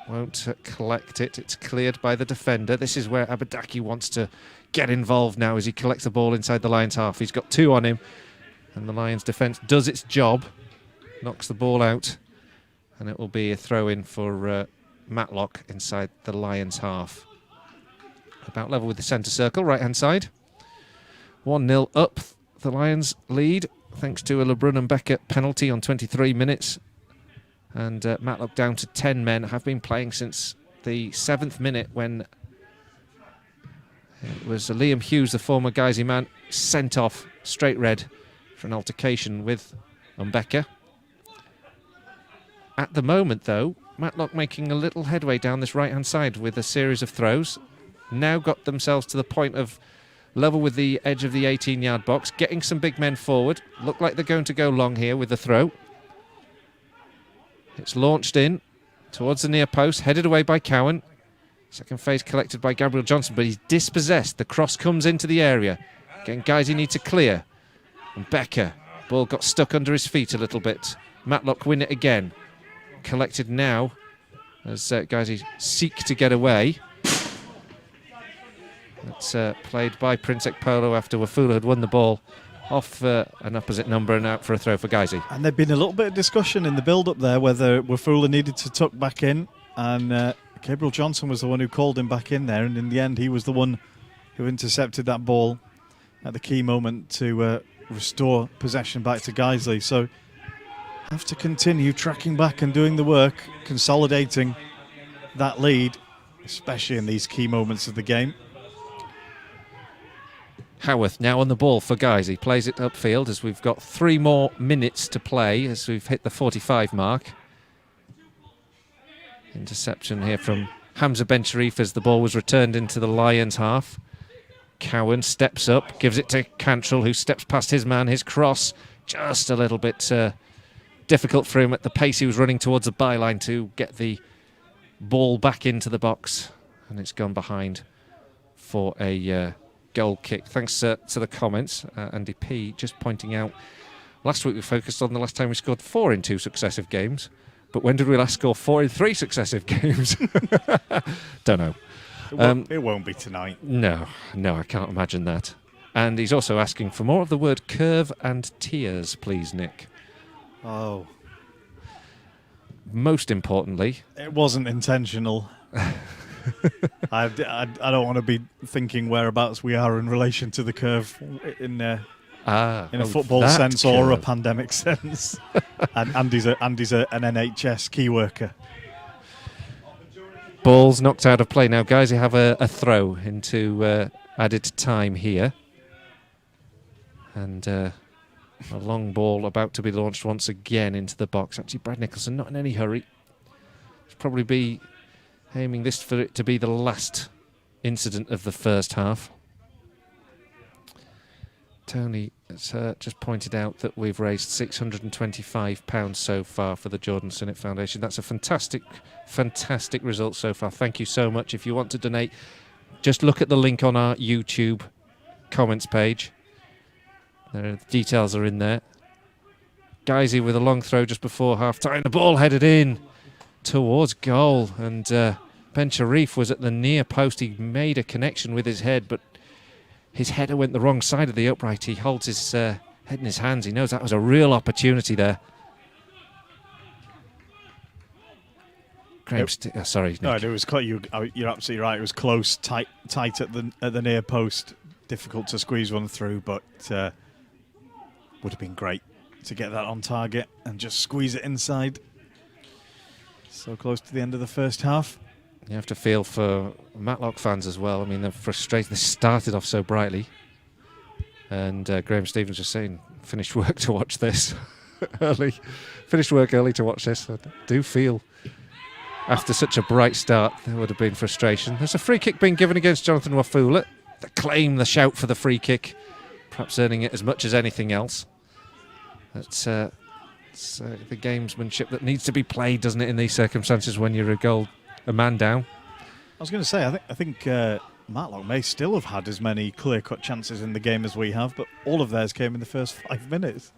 won't collect it. It's cleared by the defender. This is where Abadaki wants to get involved now as he collects the ball inside the Lions half. He's got 2 on him, and the Lions defence does its job. Knocks the ball out, and it will be a throw-in for Matlock inside the Lions half. About level with the centre circle, right-hand side. 1-0 up, the Lions lead, thanks to a LeBrun and Becker penalty on 23 minutes. And Matlock down to 10 men, have been playing since the 7th minute when it was Liam Hughes, the former Guiseley man, sent off straight red for an altercation with Umbeka. At the moment, though, Matlock making a little headway down this right-hand side with a series of throws. Now got themselves to the point of level with the edge of the 18-yard box, getting some big men forward. Look like they're going to go long here with the throw. It's launched in towards the near post, headed away by Cowan. Second phase collected by Gabriel Johnson, but he's dispossessed. The cross comes into the area. Again, Guiseley need to clear. And Becker, ball got stuck under his feet a little bit. Matlock win it again. Collected now as Guiseley seek to get away. It's played by Prince Ekpolo after Wafula had won the ball off an opposite number and out for a throw for Guiseley. And there'd been a little bit of discussion in the build-up there whether Wafula needed to tuck back in, and Gabriel Johnson was the one who called him back in there, and in the end he was the one who intercepted that ball at the key moment to restore possession back to Guiseley. So have to continue tracking back and doing the work, consolidating that lead, especially in these key moments of the game. Howarth now on the ball for Guiseley. Plays it upfield as we've got 3 more minutes to play as we've hit the 45 mark. Interception here from Hamza Ben Sharif as the ball was returned into the Lions half. Cowan steps up, gives it to Cantrell, who steps past his man. His cross just a little bit difficult for him at the pace he was running towards the byline to get the ball back into the box. And it's gone behind for a goal kick. Thanks to the comments. Andy P just pointing out, last week we focused on the last time we scored 4 in 2 successive games. But when did we last score 4 in 3 successive games? Don't know. It won't be tonight. No, I can't imagine that. And he's also asking for more of the word curve and tears, please, Nick. Oh. Most importantly, it wasn't intentional. I don't want to be thinking whereabouts we are in relation to the curve in a football sense curve. or a pandemic sense. And Andy's an NHS key worker. Ball's knocked out of play now. Guys, you have a throw into added time here. And A long ball about to be launched once again into the box. Actually, Brad Nicholson not in any hurry. Should probably be aiming this for it to be the last incident of the first half. Tony has just pointed out that we've raised £625 so far for the Jordan Sinnott Foundation. That's a fantastic, fantastic result so far. Thank you so much. If you want to donate, just look at the link on our YouTube comments page. The details are in there. Guiseley with a long throw just before half-time. The ball headed in towards goal. And Ben Sharif was at the near post. He made a connection with his head, but his header went the wrong side of the upright. He holds his head in his hands. He knows that was a real opportunity there. Sorry, Nick. No, it was quite. You're absolutely right. It was close, tight at the near post. Difficult to squeeze one through, but would have been great to get that on target and just squeeze it inside. So close to the end of the first half. You have to feel for Matlock fans as well. I mean, they're frustrated. They started off so brightly. And Graham Stevens just saying, finished work to watch this early. Finished work early to watch this. I do feel after such a bright start, there would have been frustration. There's a free kick being given against Jonathan Wafula. The shout for the free kick, perhaps earning it as much as anything else. That's the gamesmanship that needs to be played, doesn't it, in these circumstances when you're a man down. I was going to say, I think Matlock may still have had as many clear-cut chances in the game as we have, but all of theirs came in the first 5 minutes.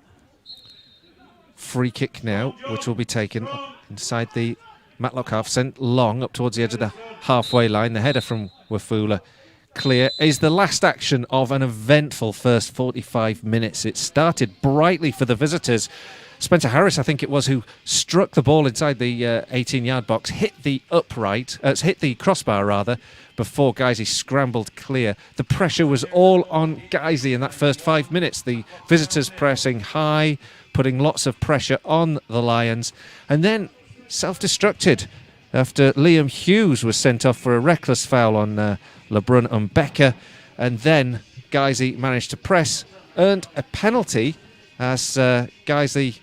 Free kick now, which will be taken inside the Matlock half, sent long up towards the edge of the halfway line. The header from Wafula clear is the last action of an eventful first 45 minutes. It started brightly for the visitors. Spencer Harris, I think it was, who struck the ball inside the 18-yard box, hit the crossbar rather, before Guiseley scrambled clear. The pressure was all on Guiseley in that first 5 minutes. The visitors pressing high, putting lots of pressure on the Lions, and then self-destructed after Liam Hughes was sent off for a reckless foul on LeBrun and Becker, and then Guiseley managed to press, earned a penalty as Guiseley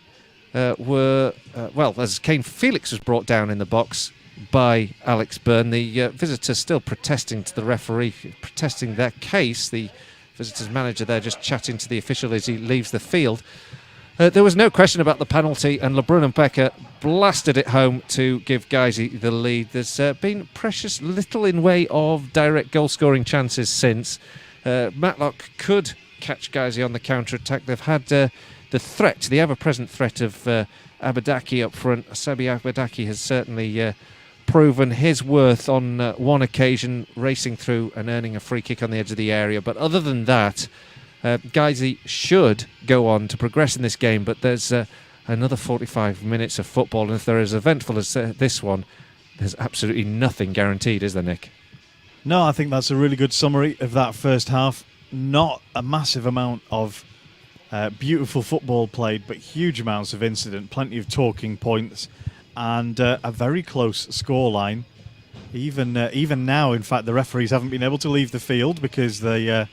as Kane Felix was brought down in the box by Alex Byrne. The visitors still protesting to the referee, protesting their case. The visitors manager there just chatting to the official as he leaves the field. There was no question about the penalty, and LeBrun and Becker blasted it home to give Guiseley the lead. There's been precious little in way of direct goal-scoring chances since. Matlock could catch Guiseley on the counter-attack. They've had the ever-present threat of Abadaki up front. Sabi Abadaki has certainly proven his worth on one occasion, racing through and earning a free kick on the edge of the area. But other than that, Guiseley should go on to progress in this game, but there's another 45 minutes of football, and if they're as eventful as this one, there's absolutely nothing guaranteed, is there, Nick? No, I think that's a really good summary of that first half. Not a massive amount of beautiful football played, but huge amounts of incident, plenty of talking points, and a very close scoreline. Even now, in fact, the referees haven't been able to leave the field because the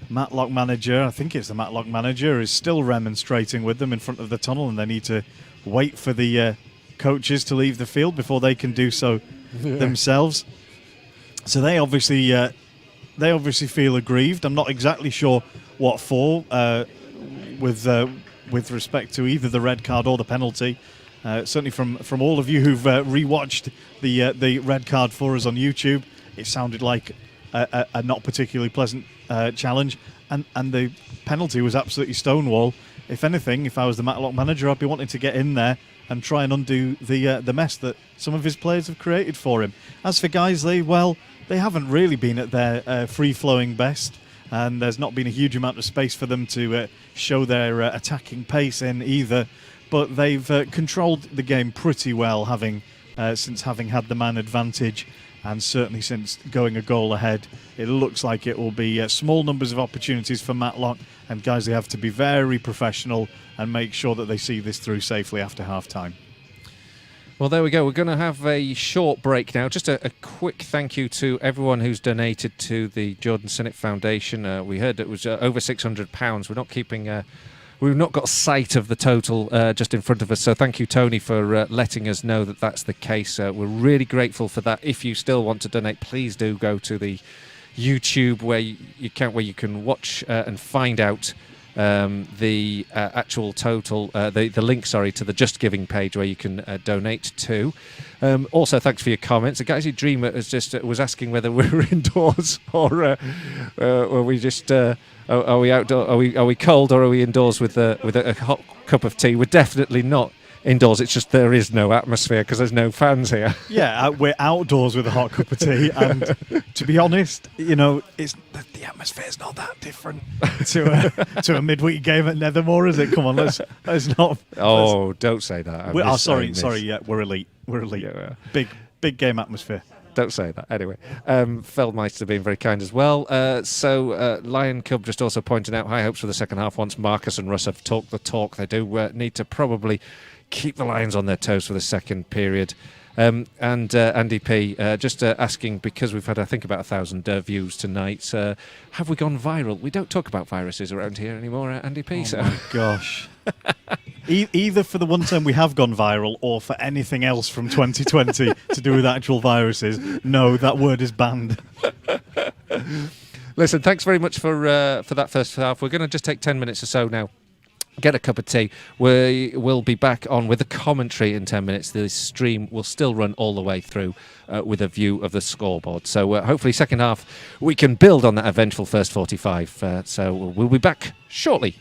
Matlock manager, I think it's the Matlock manager, is still remonstrating with them in front of the tunnel, and they need to wait for the coaches to leave the field before they can do so themselves. So they obviously feel aggrieved. I'm not exactly sure what for, with respect to either the red card or the penalty. Certainly from all of you who've rewatched the red card for us on YouTube, it sounded like a not particularly pleasant challenge, and the penalty was absolutely stonewall. If anything, if I was the Matlock manager, I'd be wanting to get in there and try and undo the mess that some of his players have created for him. As for Guiseley, well, they haven't really been at their free-flowing best, and there's not been a huge amount of space for them to show their attacking pace in either. But they've controlled the game pretty well, since having had the man advantage, and certainly since going a goal ahead. It looks like it will be small numbers of opportunities for Matlock, and Guiseley have to be very professional and make sure that they see this through safely after half-time. Well, there we go. We're going to have a short break now. Just a quick thank you to everyone who's donated to the Jordan Sinnott Foundation. We heard it was over £600. We're not keeping we've not got sight of the total just in front of us. So thank you, Tony, for letting us know that that's the case. We're really grateful for that. If you still want to donate, please do go to the YouTube where you can watch and find out the actual total, the link, to the Just Giving page where you can donate to. Also, thanks for your comments. The Guiseley Dreamer was asking whether we were indoors or are we just are we outdoor? Are we cold or are we indoors with a hot cup of tea? We're definitely not indoors. It's just there is no atmosphere because there's no fans here. Yeah, we're outdoors with a hot cup of tea, and to be honest, it's the atmosphere's not that different to a midweek game at Nethermore, is it? Come on, let's not. Oh, don't say that. Sorry. Yeah, we're elite. We're elite. Yeah. Big game atmosphere. Don't say that. Anyway, Feldmeister being very kind as well. So Lion Cub just also pointing out high hopes for the second half once Marcus and Russ have talked the talk. They do need to probably keep the Lions on their toes for the second period. And Andy P just asking, because we've had, I think, about 1,000 views tonight, have we gone viral? We don't talk about viruses around here anymore, Andy P. Oh my gosh. Either for the one time we have gone viral or for anything else from 2020 to do with actual viruses, no, that word is banned. Listen, thanks very much for that first half. We're going to just take 10 minutes or so now. Get a cup of tea. We will be back on with the commentary in 10 minutes. The stream will still run all the way through with a view of the scoreboard. So hopefully second half we can build on that eventful first 45. So we'll be back shortly.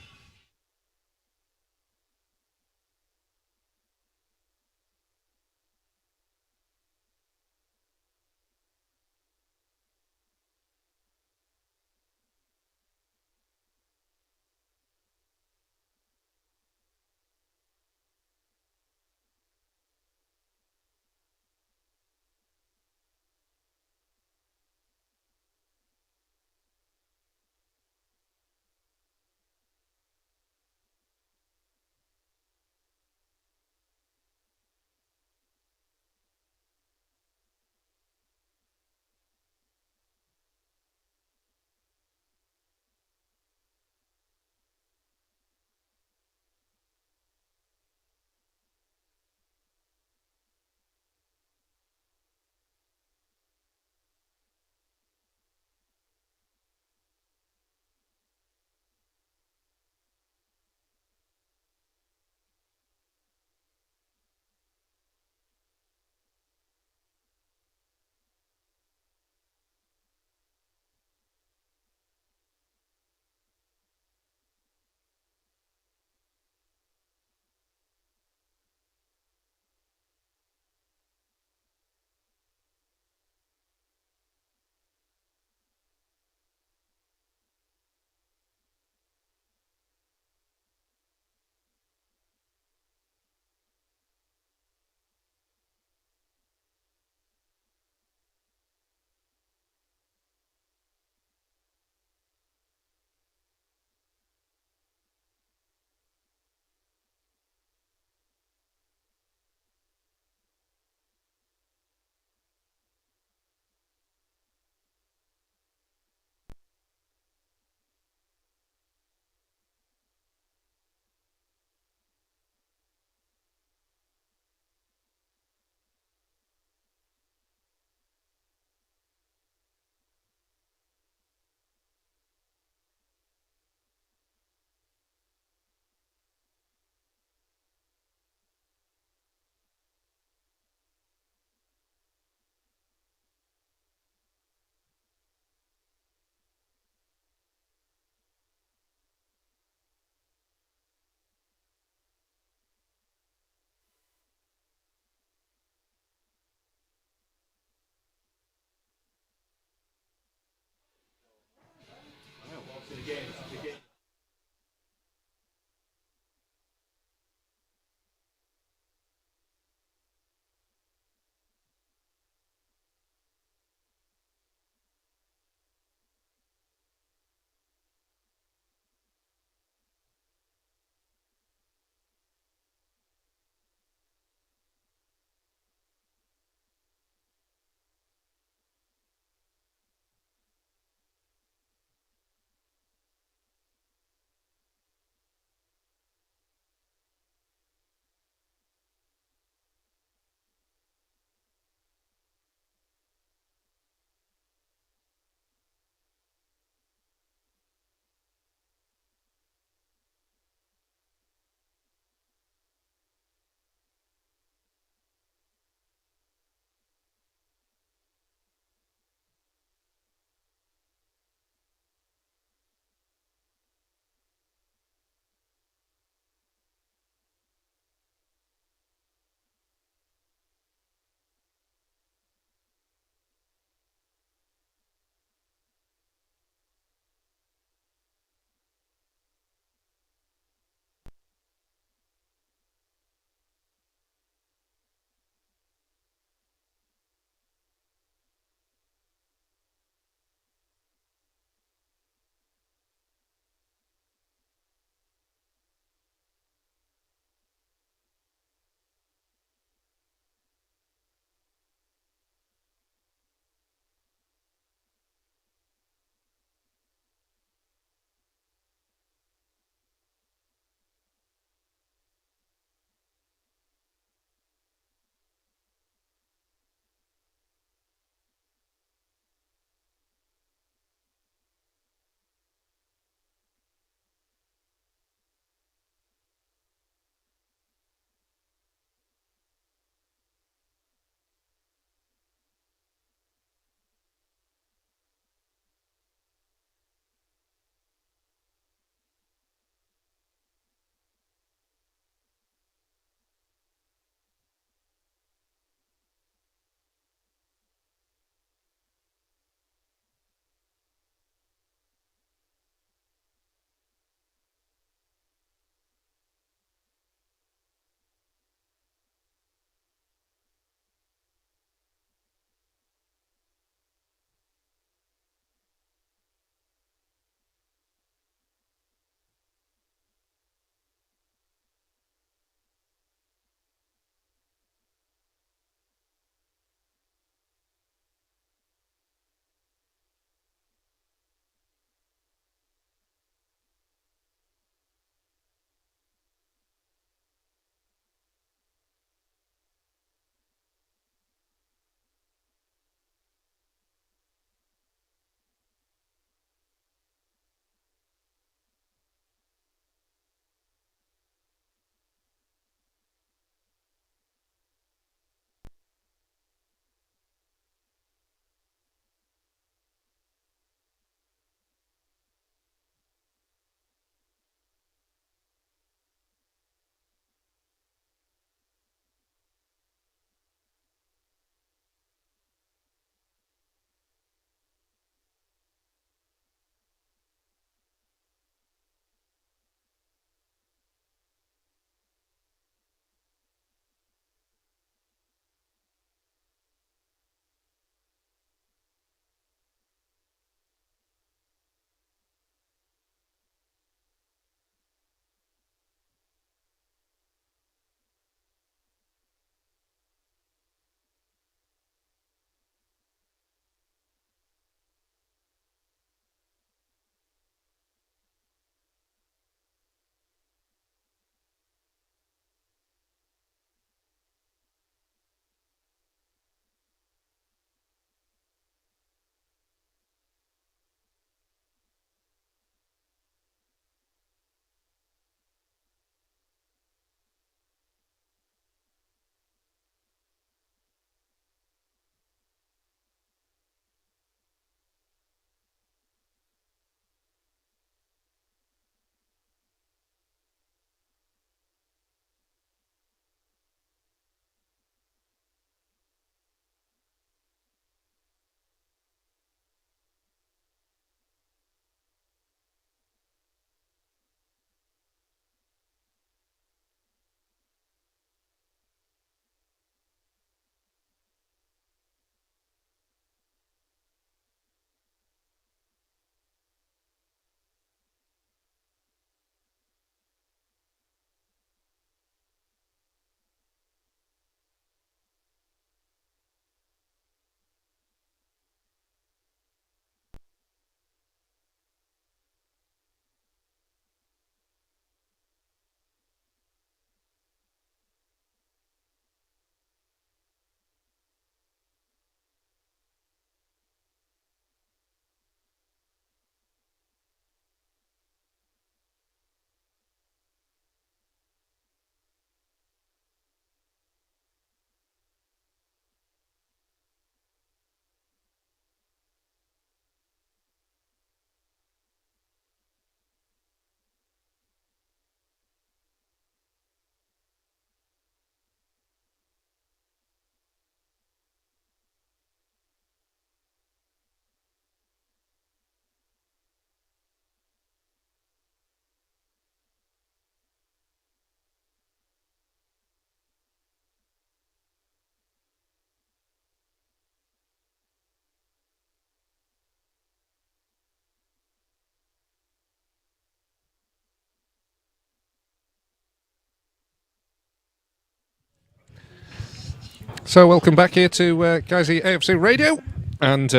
So welcome back here to Guiseley AFC Radio and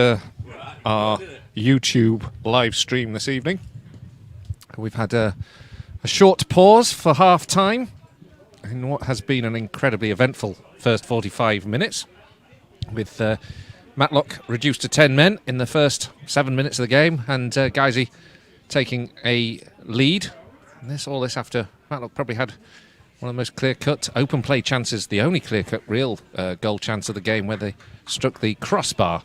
our YouTube live stream this evening. We've had a short pause for half time in what has been an incredibly eventful first 45 minutes, with Matlock reduced to 10 men in the first 7 minutes of the game, and Guiseley taking a lead. And all this after Matlock probably had one of the most clear-cut open play chances, the only clear-cut real goal chance of the game, where they struck the crossbar.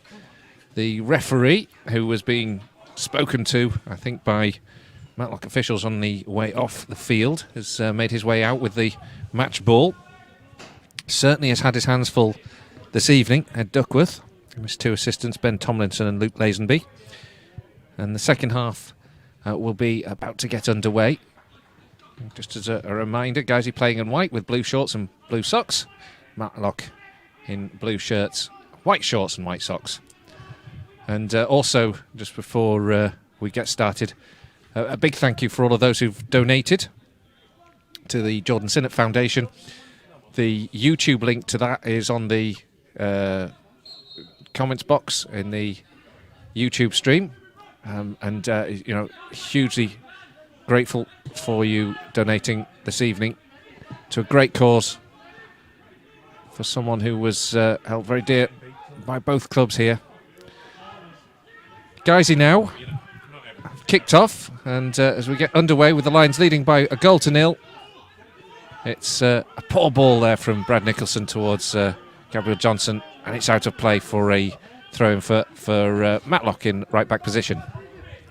The referee, who was being spoken to, I think, by Matlock officials on the way off the field, has made his way out with the match ball. Certainly has had his hands full this evening at Duckworth. His two assistants, Ben Tomlinson and Luke Lazenby. And the second half will be about to get underway. Just as a reminder, Guiseley playing in white with blue shorts and blue socks. Matlock in blue shirts, white shorts and white socks. And also, just before we get started, a big thank you for all of those who've donated to the Jordan Sinnott Foundation. The YouTube link to that is on the comments box in the YouTube stream. Hugely grateful for you donating this evening to a great cause for someone who was held very dear by both clubs here. Guiseley now kicked off, and as we get underway with the Lions leading by a 0-0, it's a poor ball there from Brad Nicholson towards Gabriel Johnson, and it's out of play for a throw-in for Matlock in right-back position.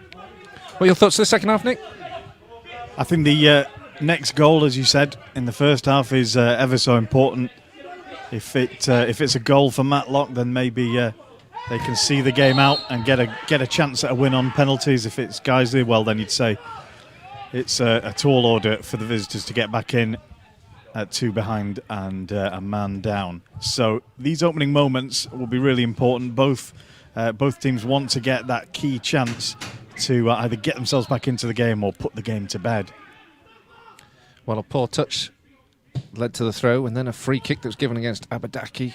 What are your thoughts on the second half, Nick? I think the next goal, as you said, in the first half is ever so important. If it's a goal for Matlock, then maybe they can see the game out and get a chance at a win on penalties. If it's Guiseley, well, then you'd say it's a tall order for the visitors to get back in at 2 behind and a man down. So these opening moments will be really important. Both teams want to get that key chance to either get themselves back into the game or put the game to bed. Well, a poor touch led to the throw, and then a free kick that was given against Abadaki.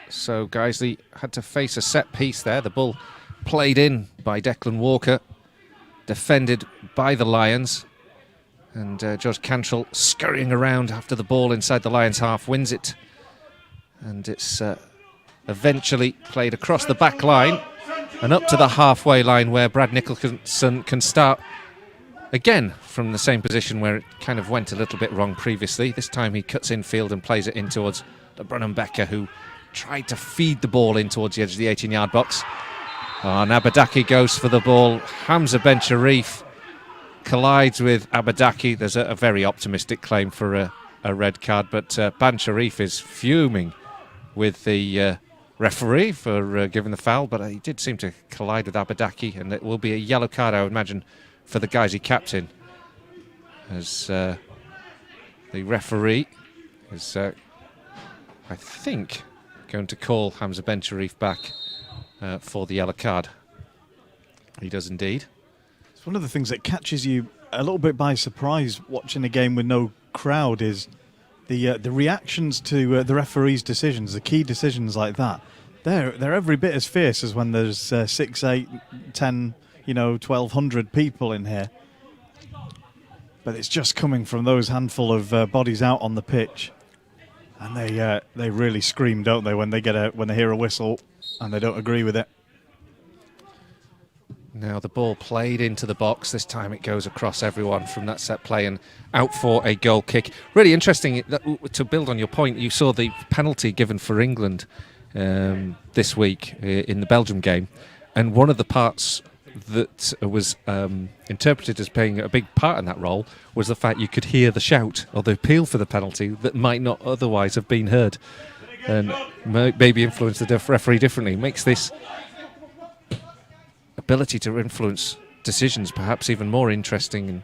So Guiseley had to face a set piece there. The ball played in by Declan Walker, defended by the Lions, and George Cantrell scurrying around after the ball inside the Lions half wins it, and it's eventually played across the back line and up to the halfway line, where Brad Nicholson can start again from the same position where it kind of went a little bit wrong previously. This time he cuts infield and plays it in towards LeBron Becker, who tried to feed the ball in towards the edge of the 18-yard box. And Abadaki goes for the ball. Hamza Ben Sharif collides with Abadaki. There's a very optimistic claim for a red card, but Ben Sharif is fuming with the referee for giving the foul, but he did seem to collide with Abadaki, and it will be a yellow card, I would imagine, for the Guiseley captain, as the referee is, I think, going to call Hamza Ben Sharif back for the yellow card. He does indeed. It's one of the things that catches you a little bit by surprise watching a game with no crowd is the reactions to the referee's decisions, the key decisions like that. They're every bit as fierce as when there's 6, 8, 10, 1,200 people in here. But it's just coming from those handful of bodies out on the pitch, and they really scream, don't they, when they hear a whistle and they don't agree with it. Now the ball played into the box. This time it goes across everyone from that set play and out for a goal kick. Really interesting, to build on your point, you saw the penalty given for England this week in the Belgium game, and one of the parts that was interpreted as playing a big part in that role was the fact you could hear the shout or the appeal for the penalty that might not otherwise have been heard, and maybe influence the referee differently. Makes this ability to influence decisions perhaps even more interesting. And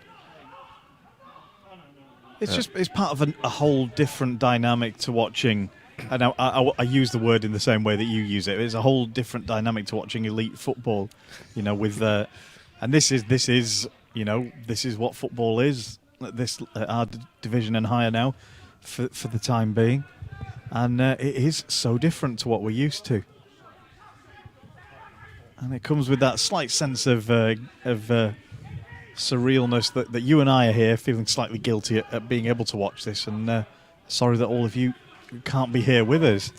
it's part of a whole different dynamic to watching. And I use the word in the same way that you use it. It's a whole different dynamic to watching elite football, with and this is what football is. This our division and higher now, for the time being. And it is so different to what we're used to. And it comes with that slight sense of surrealness that you and I are here feeling slightly guilty at being able to watch this. And sorry that all of you can't be here with us.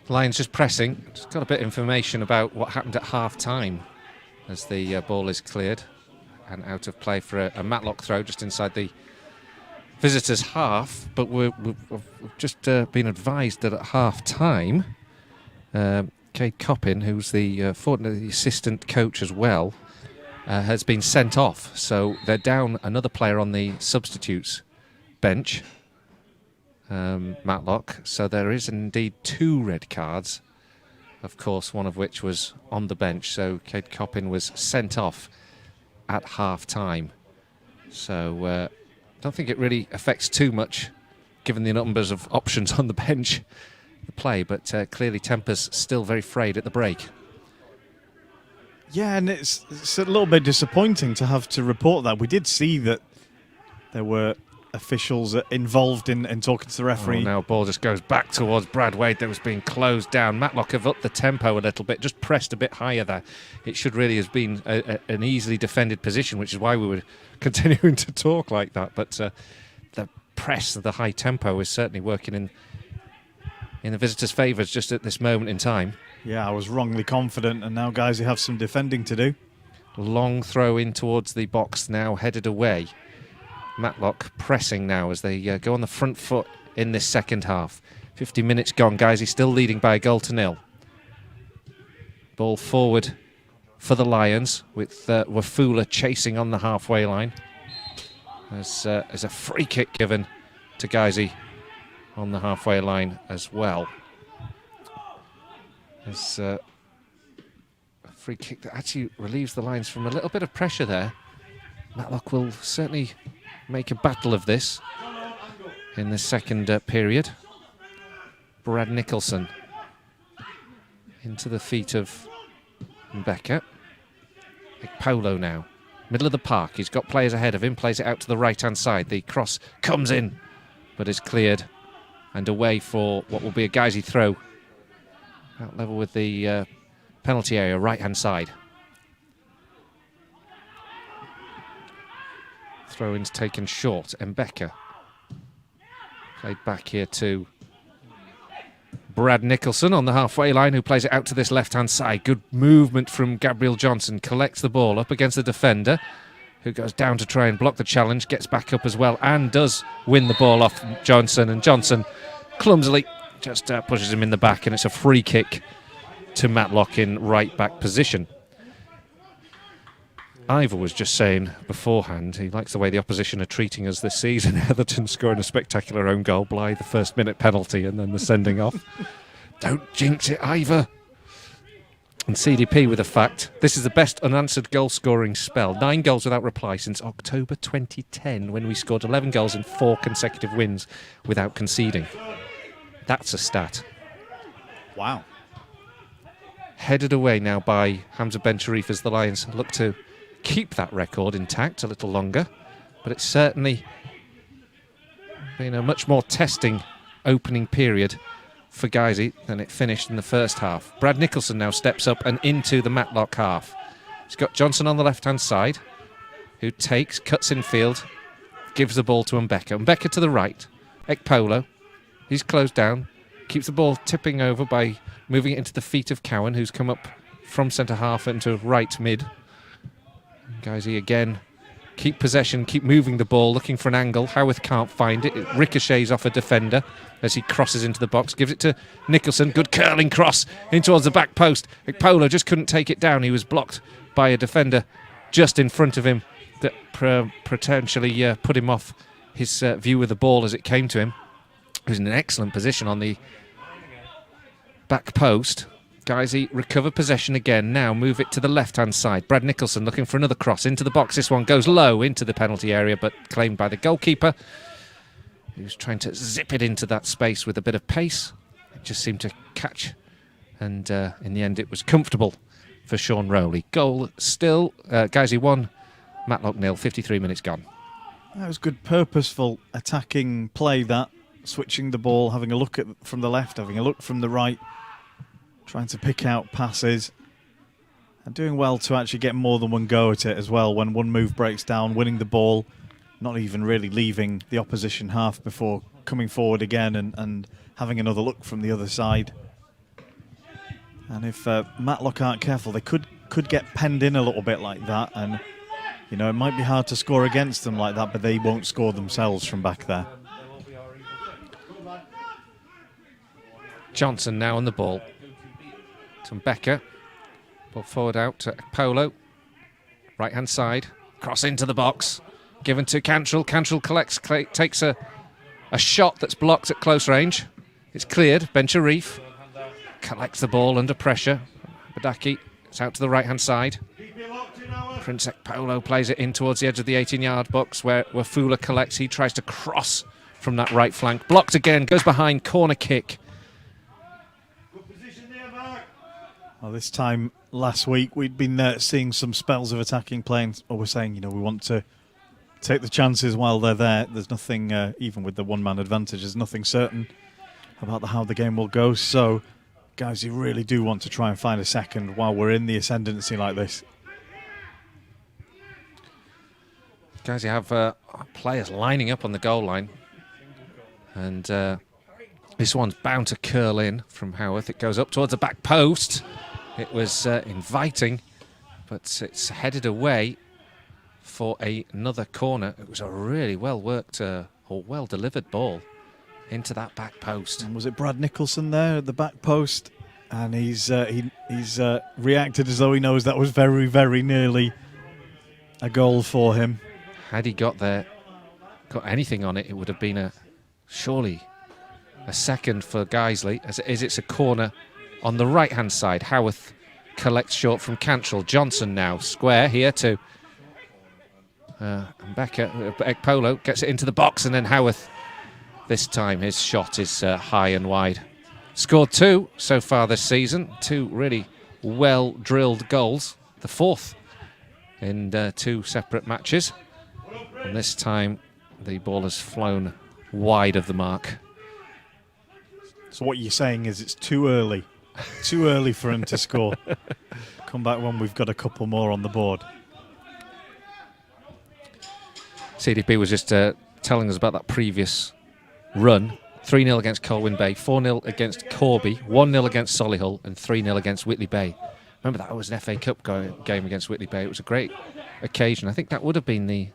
Lions just pressing. Just got a bit of information about what happened at half-time as the ball is cleared and out of play for a Matlock throw just inside the visitors' half. But we've just been advised that at half-time, Cade Coppin, who's the assistant coach as well, has been sent off. So they're down another player on the substitutes bench, Matlock. So there is indeed 2 red cards, of course, one of which was on the bench. So Cade Coppin was sent off at half-time. So I don't think it really affects too much, given the numbers of options on the bench, the play. But clearly tempers still very frayed at the break. Yeah, and it's a little bit disappointing to have to report that. We did see that there were officials involved in talking to the referee. Oh, now ball just goes back towards Brad Wade that was being closed down. Matlock have upped the tempo a little bit, just pressed a bit higher there. It should really have been an easily defended position, which is why we were continuing to talk like that. But the press, the high tempo is certainly working in the visitors' favours just at this moment in time. Yeah, I was wrongly confident, and now guys, you have some defending to do. Long throw in towards the box now, headed away. Matlock pressing now as they go on the front foot in this second half. 50 minutes gone, guys. He's still leading by 1-0. Ball forward for the Lions with Wafula chasing on the halfway line. There's a free kick given to Guiseley on the halfway line as well. There's a free kick that actually relieves the Lions from a little bit of pressure there. Matlock will certainly make a battle of this in the second period. Brad Nicholson into the feet of Mbeka. Polo now, middle of the park. He's got players ahead of him, plays it out to the right-hand side. The cross comes in, but is cleared and away for what will be a Guiseley throw. Out level with the penalty area, right-hand side. Throw-ins taken short. Mbeka played back here to Brad Nicholson on the halfway line, who plays it out to this left-hand side. Good movement from Gabriel Johnson. Collects the ball up against the defender, who goes down to try and block the challenge. Gets back up as well and does win the ball off Johnson. And Johnson clumsily just pushes him in the back, and it's a free kick to Matlock in right-back position. Ivor was just saying beforehand he likes the way the opposition are treating us this season. Heatherton scoring a spectacular own goal, Blythe the first-minute penalty and then the sending off. Don't jinx it, Ivor. And CDP with a fact. This is the best unanswered goal-scoring spell. 9 goals without reply since October 2010, when we scored 11 goals in 4 consecutive wins without conceding. That's a stat. Wow. Headed away now by Hamza Ben Sharif as the Lions look to keep that record intact a little longer. But it's certainly been a much more testing opening period for Guiseley than it finished in the first half. Brad Nicholson now steps up and into the Matlock half. He's got Johnson on the left-hand side, who cuts in field, gives the ball to Mbeka. Mbeka to the right. Ekpolo. He's closed down, keeps the ball tipping over by moving it into the feet of Cowan, who's come up from centre-half into right mid. Guiseley again keep possession, keep moving the ball, looking for an angle. Howarth can't find it. It ricochets off a defender as he crosses into the box. Gives it to Nicholson. Good curling cross in towards the back post. Ekpolo just couldn't take it down. He was blocked by a defender just in front of him that potentially put him off his view of the ball as it came to him. He was in an excellent position on the back post. Guiseley recover possession again. Now move it to the left-hand side. Brad Nicholson looking for another cross into the box. This one goes low into the penalty area, but claimed by the goalkeeper, who's trying to zip it into that space with a bit of pace. It just seemed to catch, and in the end it was comfortable for Sean Rowley. Goal still, Guiseley 1, Matlock 0, 53 minutes gone. That was good, purposeful attacking play that switching the ball, having a look from the left, having a look from the right, trying to pick out passes, and doing well to actually get more than one go at it as well. When one move breaks down, winning the ball, not even really leaving the opposition half before coming forward again and having another look from the other side. And if Matlock aren't careful, they could get penned in a little bit like that, and you know, it might be hard to score against them like that, but they won't score themselves from back there. Johnson now on the ball. To Becker. Ball forward out to Polo. Right hand side. Cross into the box. Given to Cantrell. Cantrell collects, takes a shot that's blocked at close range. It's cleared. Ben Sharif collects the ball under pressure. Badaki. It's out to the right hand side. Prince Ekpolo plays it in towards the edge of the 18-yard box where Fula collects. He tries to cross from that right flank. Blocked again, goes behind, corner kick. Well, this time last week we'd been seeing some spells of attacking play, and we're saying, you know, we want to take the chances while they're there. There's nothing, even with the one-man advantage, there's nothing certain about how the game will go. So, guys, you really do want to try and find a second while we're in the ascendancy like this. Guys, you have players lining up on the goal line, and this one's bound to curl in from Howarth. It goes up towards the back post. It was inviting, but it's headed away for another corner. It was a really well-worked or well-delivered ball into that back post. And was it Brad Nicholson there at the back post? And he's reacted as though he knows that was very, very nearly a goal for him. Had he got anything on it, it would have been surely a second for Guiseley. As it is, it's a corner on the right-hand side. Howarth collects short from Cantrell. Johnson now square here to Becker. Ekpolo gets it into the box, and then Howarth. This time his shot is high and wide. Scored 2 so far this season. 2 really well-drilled goals. The 4th in 2 separate matches. And this time the ball has flown wide of the mark. So what you're saying is it's too early. Too early for him to score. Come back when we've got a couple more on the board. CDP was just telling us about that previous run. 3-0 against Colwyn Bay, 4-0 against Corby, 1-0 against Solihull, and 3-0 against Whitley Bay. Remember, that was an FA Cup game against Whitley Bay. It was a great occasion. I think that would have been the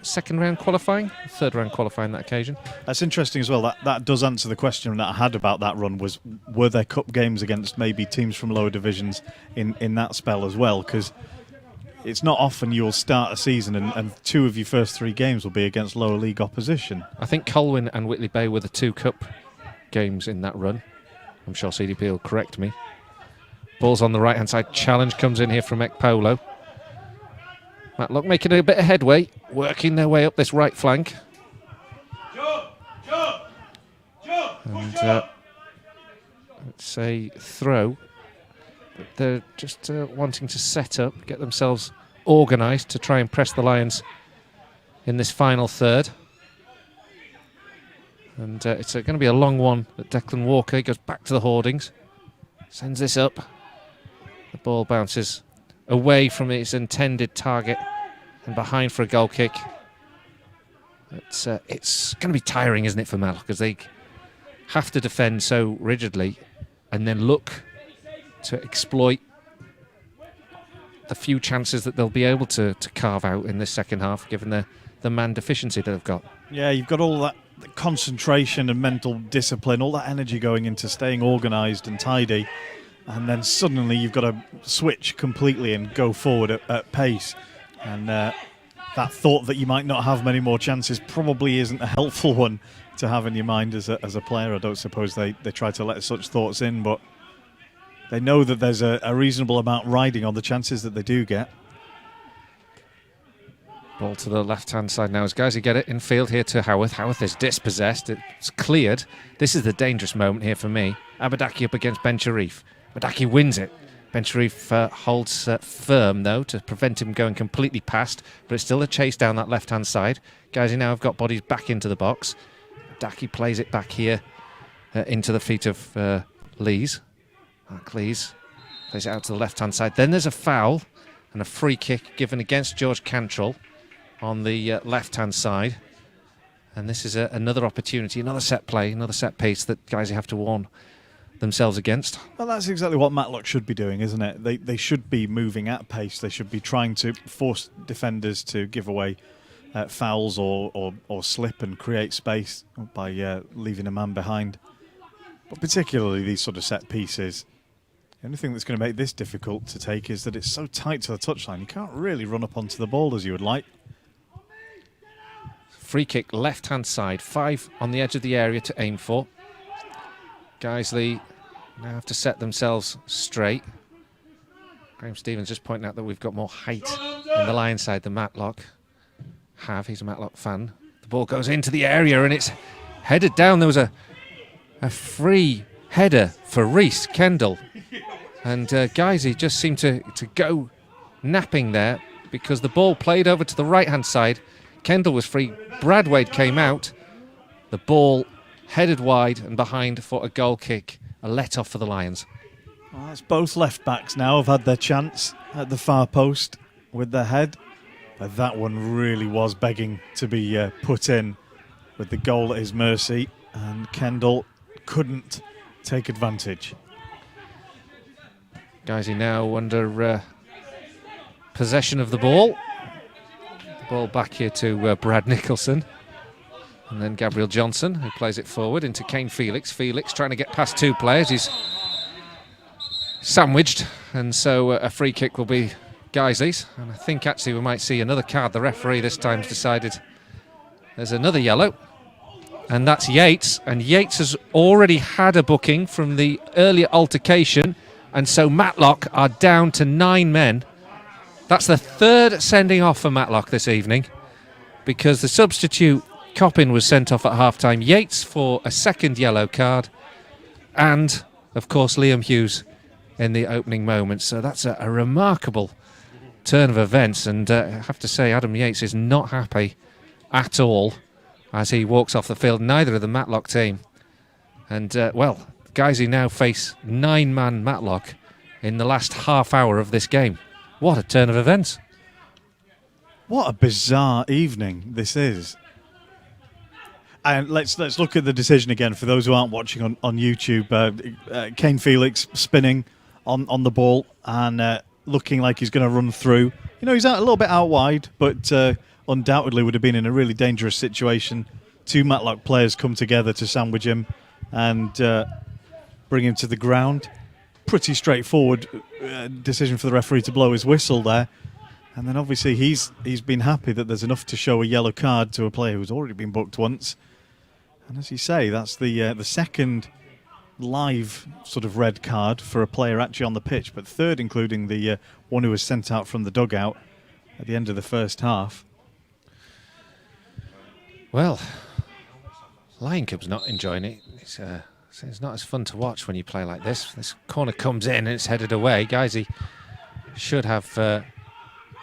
second round qualifying, third round qualifying that occasion. That's interesting as well. That does answer the question that I had about that run, was were there cup games against maybe teams from lower divisions in that spell as well? Because it's not often you'll start a season and 2 of your first 3 games will be against lower league opposition. I think Colwyn and Whitley Bay were the 2 cup games in that run. I'm sure CDP will correct me. Ball's on the right hand side. Challenge comes in here from Ekpolo. Matlock making a bit of headway, working their way up this right flank. And it's a throw. But they're just wanting to set up, get themselves organised to try and press the Lions in this final third. And it's going to be a long one at Declan Walker. He goes back to the hoardings, sends this up. The ball bounces away from its intended target and behind for a goal kick. It's going to be tiring, isn't it, for Matlock, because they have to defend so rigidly and then look to exploit the few chances that they'll be able to carve out in this second half, given the man deficiency that they've got. Yeah, you've got all that concentration and mental discipline, all that energy going into staying organised and tidy, and then suddenly you've got to switch completely and go forward at pace. And that thought that you might not have many more chances probably isn't a helpful one to have in your mind as a player. I don't suppose they try to let such thoughts in, but they know that there's a reasonable amount riding on the chances that they do get. Ball to the left-hand side now as guys who get it in field here to Howarth. Howarth is dispossessed. It's cleared. This is the dangerous moment here for me. Abadaki up against Ben Sharif. Abadaki wins it. Ben Sharif holds firm, though, to prevent him going completely past, but it's still a chase down that left-hand side. Guys who now have got bodies back into the box. Abadaki plays it back here into the feet of Lees. Mark Lees plays it out to the left-hand side. Then there's a foul and a free kick given against George Cantrell on the left-hand side. And this is another opportunity, another set play, another set piece that Guiseley have to warn themselves against. Well, that's exactly what Matlock should be doing, isn't it? They should be moving at pace. They should be trying to force defenders to give away fouls or slip and create space by leaving a man behind. But particularly these sort of set pieces, the only thing that's going to make this difficult to take is that it's so tight to the touchline. You can't really run up onto the ball as you would like. Free kick left-hand side, 5 on the edge of the area to aim for. Guiseley now have to set themselves straight. Graham Stevens just pointing out that we've got more height in the Lions side than Matlock have. He's a Matlock fan. The ball goes into the area and it's headed down. There was a free header for Reese Kendall. And Guiseley just seemed to go napping there because the ball played over to the right-hand side. Kendall was free. Bradwade came out. The ball headed wide and behind for a goal kick. A let-off for the Lions. Well, that's both left-backs now have had their chance at the far post with their head. But that one really was begging to be put in with the goal at his mercy. And Kendall couldn't take advantage. Guiseley now under possession of the ball. Ball back here to Brad Nicholson. And then Gabriel Johnson, who plays it forward into Kane Felix. Felix trying to get past 2 players. He's sandwiched. And so a free kick will be Guiseley's. And I think actually we might see another card. The referee this time has decided there's another yellow. And that's Yates. And Yates has already had a booking from the earlier altercation. And so Matlock are down to 9 men. That's the 3rd sending off for Matlock this evening, because the substitute Coppin was sent off at half-time. Yates for a 2nd yellow card, and of course Liam Hughes in the opening moments. So that's a remarkable turn of events, and I have to say Adam Yates is not happy at all as he walks off the field. Neither of the Matlock team. And well, Guiseley now face 9-man Matlock in the last half hour of this game. What a turn of events. What a bizarre evening this is. And let's look at the decision again for those who aren't watching on YouTube. Kane Felix spinning on the ball and looking like he's going to run through. You know, he's a little bit out wide, but undoubtedly would have been in a really dangerous situation. 2 Matlock players come together to sandwich him and bring him to the ground. Pretty straightforward decision for the referee to blow his whistle there. And then obviously he's been happy that there's enough to show a yellow card to a player who's already been booked once. And as you say, that's the 2nd live sort of red card for a player actually on the pitch, but 3rd including the one who was sent out from the dugout at the end of the first half. Well, Lion Cub's not enjoying it. It's not as fun to watch when you play like this. This corner comes in and it's headed away. Guiseley should have a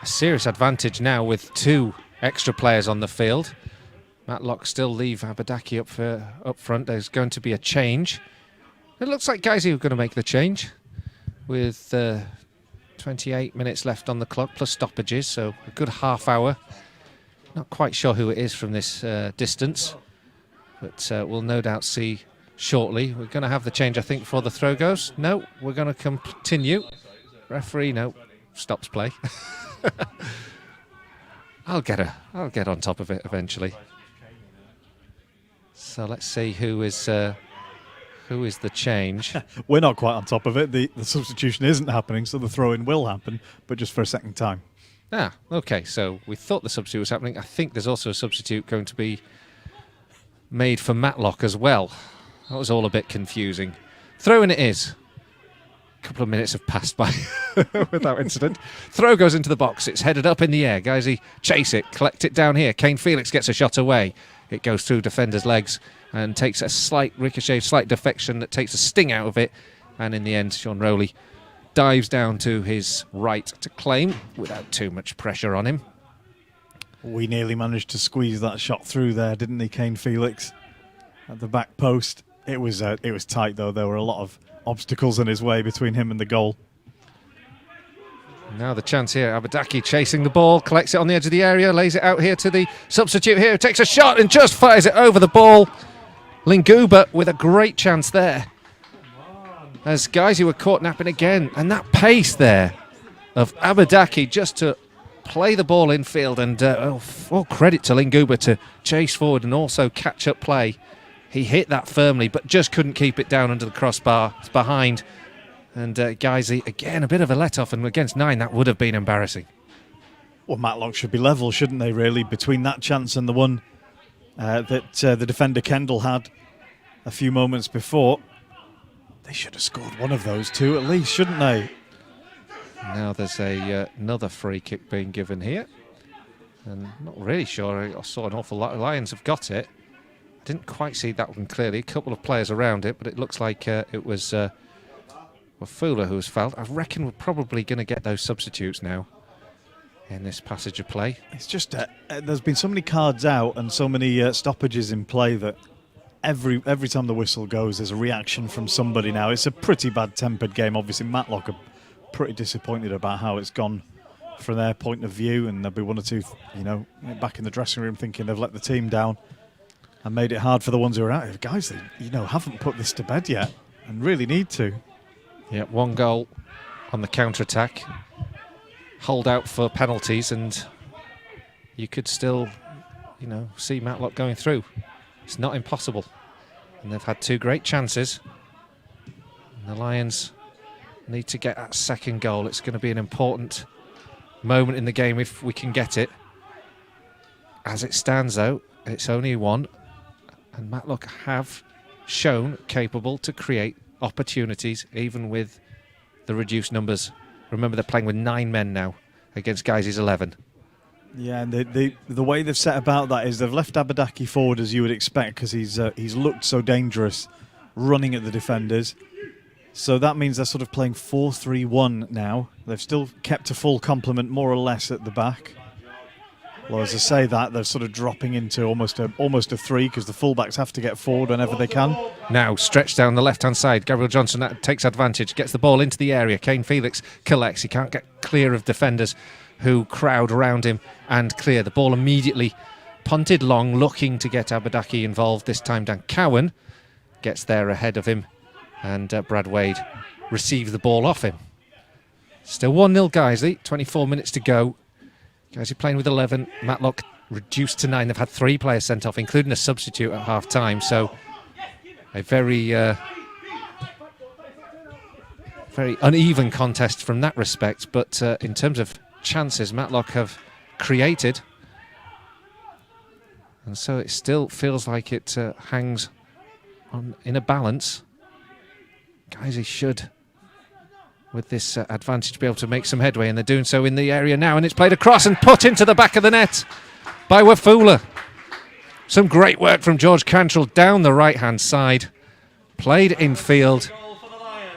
serious advantage now with 2 extra players on the field. Matlock still leave Abadaki up front. There's going to be a change. It looks like Guiseley are going to make the change with 28 minutes left on the clock plus stoppages, so a good half hour. Not quite sure who it is from this distance, but we'll no doubt see shortly. We're going to have the change, I think, before the throw goes. No, we're going to continue. Referee, no, stops play. I'll get on top of it eventually. So let's see who is the change. We're not quite on top of it. The substitution isn't happening, so the throw-in will happen, but just for a second time. Ah, okay. So we thought the substitute was happening. I think there's also a substitute going to be made for Matlock as well. That was all a bit confusing. Throw-in it is. A couple of minutes have passed by without incident. Throw goes into the box. It's headed up in the air. Guiseley chase it, collect it down here. Kane Felix gets a shot away. It goes through defenders' legs and takes a slight ricochet, slight defection that takes a sting out of it. And in the end, Sean Rowley dives down to his right to claim without too much pressure on him. We nearly managed to squeeze that shot through there, didn't he, Kane Felix? at the back post. It was tight though. There were a lot of obstacles in his way between him and the goal. Now the chance here. Abadaki chasing the ball, collects it on the edge of the area, lays it out here to the substitute here, who takes a shot and just fires it over the ball. Linguba with a great chance there. As guys who were caught napping again, and that pace there of Abadaki just to play the ball infield, and all credit to Linguba to chase forward and also catch up play. He hit that firmly, but just couldn't keep it down under the crossbar. It's behind. And Guiseley, again, a bit of a let-off, and against 9, that would have been embarrassing. Well, Matlock should be level, shouldn't they, really, between that chance and the one that the defender Kendall had a few moments before. They should have scored one of those two at least, shouldn't they? Now there's another free kick being given here. And not really sure. I saw an awful lot of Lions have got it. Didn't quite see that one clearly. A couple of players around it, but it looks like it was Wafula who was fouled. I reckon we're probably going to get those substitutes now in this passage of play. It's just there's been so many cards out and so many stoppages in play that every time the whistle goes, there's a reaction from somebody now. It's a pretty bad-tempered game. Obviously, Matlock are pretty disappointed about how it's gone from their point of view, and there'll be one or two, back in the dressing room thinking they've let the team down and made it hard for the ones who are out here. Guys, haven't put this to bed yet and really need to. Yeah, one goal on the counter-attack. Hold out for penalties, and you could still, see Matlock going through. It's not impossible. And they've had 2 great chances. And the Lions need to get that second goal. It's going to be an important moment in the game if we can get it. As it stands, though, it's only 1. And Matlock have shown capable to create opportunities, even with the reduced numbers. Remember, they're playing with 9 men now against Guiseley's 11. Yeah, and the way they've set about that is they've left Abadaki forward as you would expect, because he's looked so dangerous running at the defenders. So that means they're sort of playing 4-3-1 now. They've still kept a full complement more or less at the back. Well, as I say that, they're sort of dropping into almost a 3, because the fullbacks have to get forward whenever they can. Now stretched down the left-hand side. Gabriel Johnson takes advantage, gets the ball into the area. Kane Felix collects. He can't get clear of defenders who crowd around him and clear. The ball immediately punted long, looking to get Abadaki involved. This time Dan Cowan gets there ahead of him, and Brad Wade receives the ball off him. Still 1-0 Guiseley, 24 minutes to go. Guys, you're playing with 11. Matlock reduced to 9. They've had 3 players sent off, including a substitute at half-time. So a very uneven contest from that respect. But in terms of chances, Matlock have created. And so it still feels like it hangs on in a balance. Guys, he should, with this advantage, be able to make some headway, and they're doing so in the area now, and it's played across and put into the back of the net by Wafula. Some great work from George Cantrell down the right-hand side, played in field,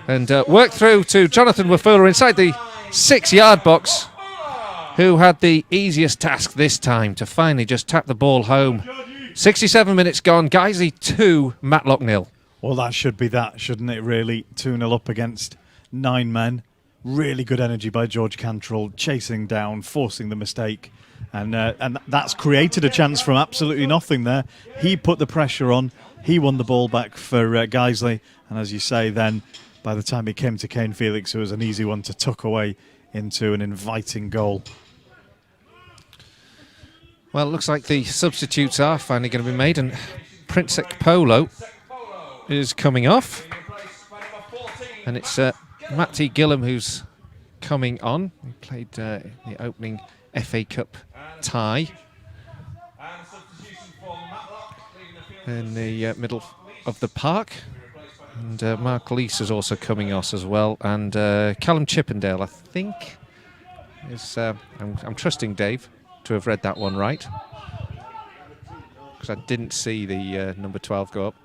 and worked through to Jonathan Wafula inside the 6-yard box, who had the easiest task this time to finally just tap the ball home. 67 minutes gone, Guiseley 2, Matlock 0. Well, that should be that, shouldn't it, really? 2-0 up against 9 men. Really good energy by George Cantrell, chasing down, forcing the mistake. And that's created a chance from absolutely nothing there. He put the pressure on. He won the ball back for Guiseley. And as you say, then, by the time he came to Kane Felix, it was an easy one to tuck away into an inviting goal. Well, it looks like the substitutes are finally going to be made, and Princek Polo is coming off. And it's Matty Gillam who's coming on. He played the opening FA Cup tie in the middle of the park. And Mark Lees is also coming off as well. And Callum Chippendale, I think, is... I'm trusting Dave to have read that one right, because I didn't see the number 12 go up.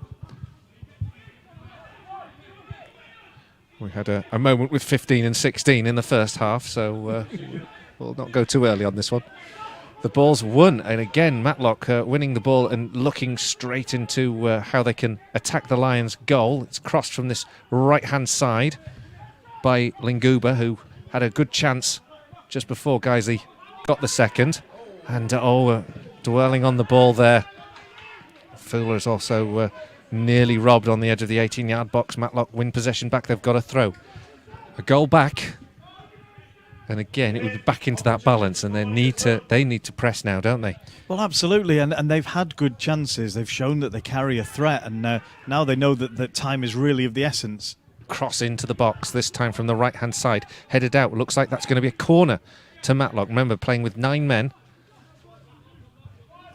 We had a moment with 15 and 16 in the first half, so we'll not go too early on this one. The ball's won, and again Matlock winning the ball and looking straight into how they can attack the Lions' goal. It's crossed from this right-hand side by Linguba, who had a good chance just before Guiseley got the second. And dwelling on the ball there. Fuller is also nearly robbed on the edge of the 18-yard box. Matlock win possession back. They've got to throw. A goal back. And again, it would be back into that balance, and they need to press now, don't they? Well, absolutely, and they've had good chances. They've shown that they carry a threat, and now they know that time is really of the essence. Cross into the box, this time from the right-hand side. Headed out. Looks like that's going to be a corner to Matlock. Remember, playing with 9 men.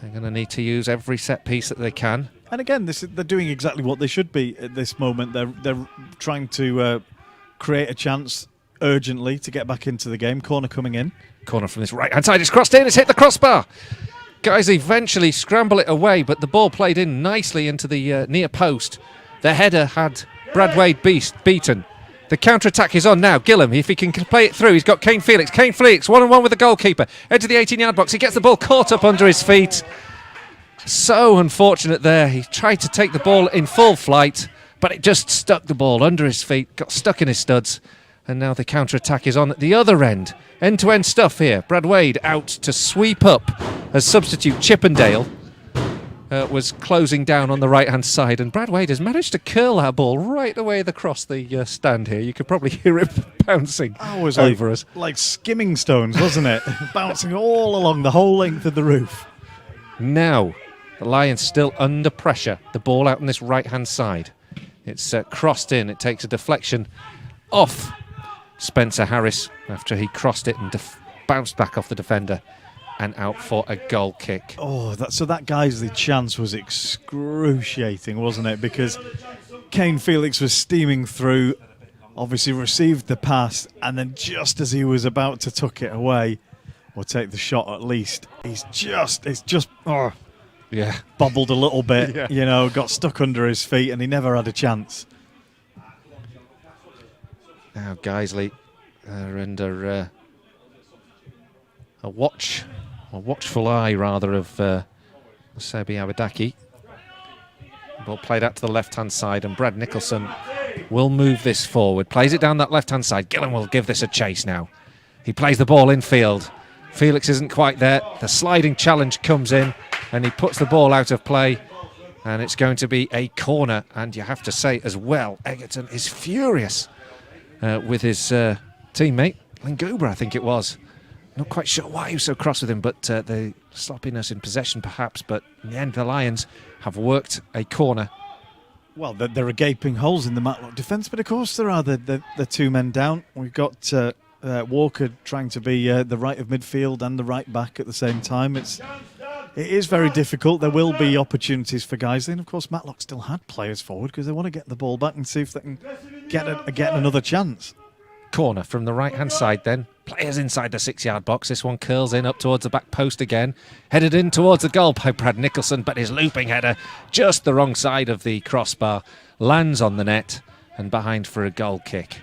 They're going to need to use every set piece that they can. And again, they're doing exactly what they should be at this moment. They're trying to create a chance urgently to get back into the game. Corner coming in. Corner from this right-hand side. It's crossed in. It's hit the crossbar. Guys eventually scramble it away, but the ball played in nicely into the near post. The header had Brad Wade beaten. The counter-attack is on now. Gillam, if he can play it through, he's got Kane Felix. Kane Felix, 1-on-1 with the goalkeeper. Edge of the 18-yard box. He gets the ball caught up under his feet. So unfortunate there. He tried to take the ball in full flight, but it just stuck the ball under his feet, got stuck in his studs. And now the counter-attack is on at the other end. End-to-end stuff here. Brad Wade out to sweep up as substitute Chippendale was closing down on the right-hand side, and Brad Wade has managed to curl that ball right away across the stand here. You could probably hear it bouncing over us. Like skimming stones, wasn't it? Bouncing all along the whole length of the roof. Now, the Lions still under pressure. The ball out on this right-hand side. It's crossed in. It takes a deflection off Spencer Harris after he crossed it and bounced back off the defender and out for a goal kick. Oh, so that Guiseley chance was excruciating, wasn't it? Because Kane Felix was steaming through, obviously received the pass, and then just as he was about to tuck it away, or take the shot at least, it's just bobbled a little bit, got stuck under his feet, and he never had a chance. Now Guiseley are under a watchful eye, rather, of Sebi Abadaki. Ball played out to the left-hand side, and Brad Nicholson will move this forward. Plays it down that left-hand side. Gillan will give this a chase now. He plays the ball infield. Felix isn't quite there. The sliding challenge comes in, and he puts the ball out of play, and it's going to be a corner. And you have to say as well, Egerton is furious with his teammate, Linguba, I think it was. Not quite sure why he was so cross with him, but the sloppiness in possession perhaps. But in the end, the Lions have worked a corner. Well, there are gaping holes in the Matlock defence, but of course there are the 2 men down. We've got Walker trying to be the right of midfield and the right back at the same time. It is very difficult. There will be opportunities for Guiseley, and of course Matlock still had players forward because they want to get the ball back and see if they can get another chance. Corner from the right-hand side then. Players inside the 6-yard box. This one curls in up towards the back post again. Headed in towards the goal by Brad Nicholson, but his looping header just the wrong side of the crossbar. Lands on the net and behind for a goal kick.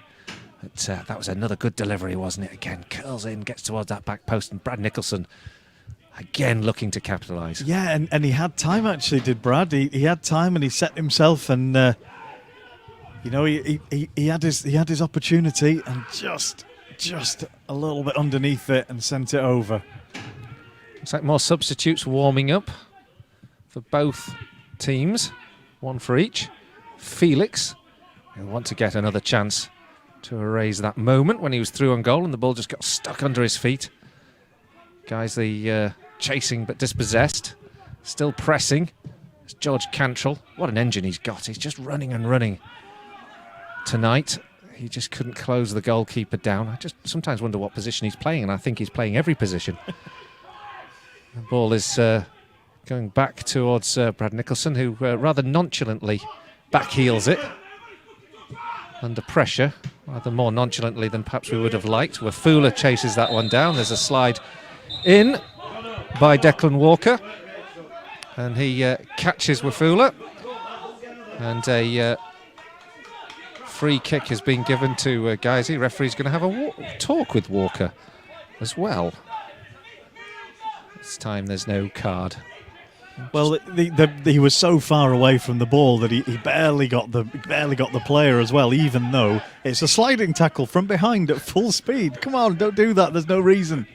But that was another good delivery, wasn't it? Again, curls in, gets towards that back post, and Brad Nicholson again looking to capitalise. Yeah, and he had time actually, did Brad. He had time and he set himself, and he had his opportunity and just a little bit underneath it and sent it over. Looks like more substitutes warming up for both teams, 1 for each. Felix, he'll want to get another chance to erase that moment when he was through on goal and the ball just got stuck under his feet. Guiseley chasing but dispossessed, still pressing. It's George Cantrell. What an engine he's got. He's just running and running tonight. He just couldn't close the goalkeeper down. I just sometimes wonder what position he's playing, and I think he's playing every position. The ball is going back towards Brad Nicholson, who rather nonchalantly backheels it under pressure, rather more nonchalantly than perhaps we would have liked. Wafula chases that one down. There's a slide in by Declan Walker, and he catches Wafula, and a free kick has been given to Guiseley. Referee's going to have a talk with Walker as well. This time there's no card. Well, he was so far away from the ball that he barely got the player as well. Even though it's a sliding tackle from behind at full speed. Come on, don't do that. There's no reason.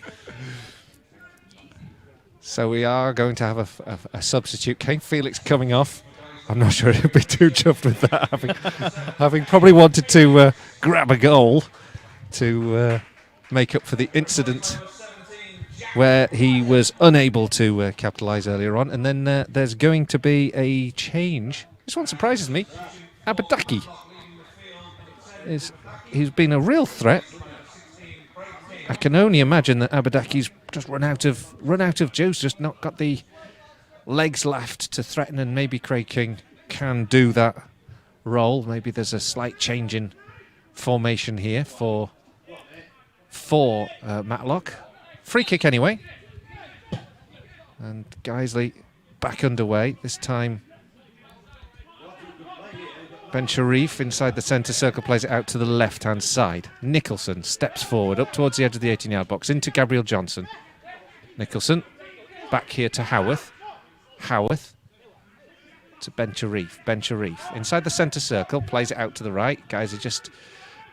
So we are going to have a substitute. Kane Felix coming off. I'm not sure he'd be too chuffed with that, having probably wanted to grab a goal to make up for the incident where he was unable to capitalise earlier on. And then there's going to be a change. This one surprises me. Abadaki. He's been a real threat. I can only imagine that Abadaki's just run out of juice, just not got the legs left to threaten, and maybe Craig King can do that role. Maybe there's a slight change in formation here for Matlock. Free kick anyway. And Guiseley back underway. This time Ben Sharif inside the centre circle plays it out to the left-hand side. Nicholson steps forward up towards the edge of the 18-yard box into Gabriel Johnson. Nicholson back here to Howarth. Howarth to Ben Sharif. Ben Sharif inside the centre circle plays it out to the right. Guys are just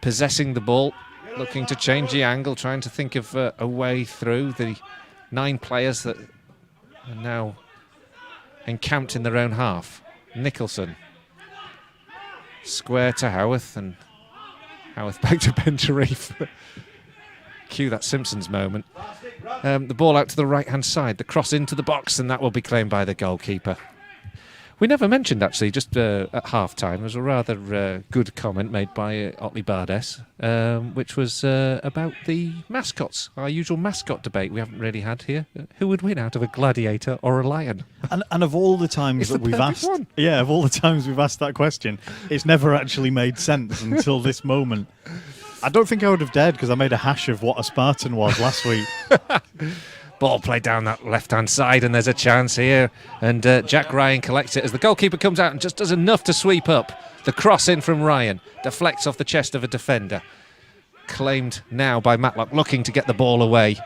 possessing the ball, looking to change the angle, trying to think of a way through the 9 players that are now encamped in their own half. Nicholson. Square to Howarth, and Howarth back to Ben Sharif. Cue that Simpsons moment. The ball out to the right-hand side, the cross into the box, and that will be claimed by the goalkeeper. We never mentioned, actually, just at half-time, there was a rather good comment made by Otley Bardes, which was about the mascots, our usual mascot debate we haven't really had here. Who would win out of a gladiator or a lion? And of all the times that we've asked, of all the times we've asked that question, it's never actually made sense until this moment. I don't think I would have dared, because I made a hash of what a Spartan was last week. Ball played down that left-hand side, and there's a chance here. And Jack Ryan collects it as the goalkeeper comes out and just does enough to sweep up. The cross in from Ryan deflects off the chest of a defender. Claimed now by Matlock, looking to get the ball away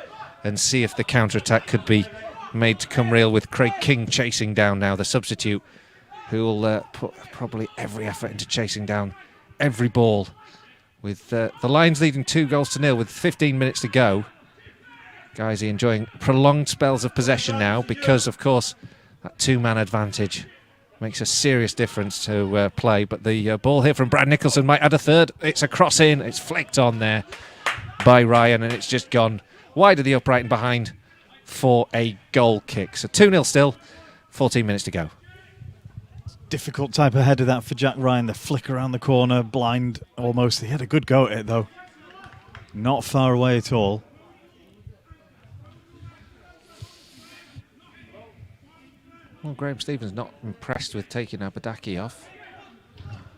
and see if the counter-attack could be made to come real, with Craig King chasing down now, the substitute, who will put probably every effort into chasing down every ball. With the Lions leading 2-0 with 15 minutes to go. Guys are enjoying prolonged spells of possession now because, of course, that 2-man advantage makes a serious difference to play. But the ball here from Brad Nicholson might add a third. It's a cross in. It's flicked on there by Ryan, and it's just gone wide of the upright and behind for a goal kick. So 2-0 still, 14 minutes to go. Difficult type of header that for Jack Ryan. The flick around the corner, blind almost. He had a good go at it, though. Not far away at all. Well, Graham Stevens not impressed with taking Abadaki off.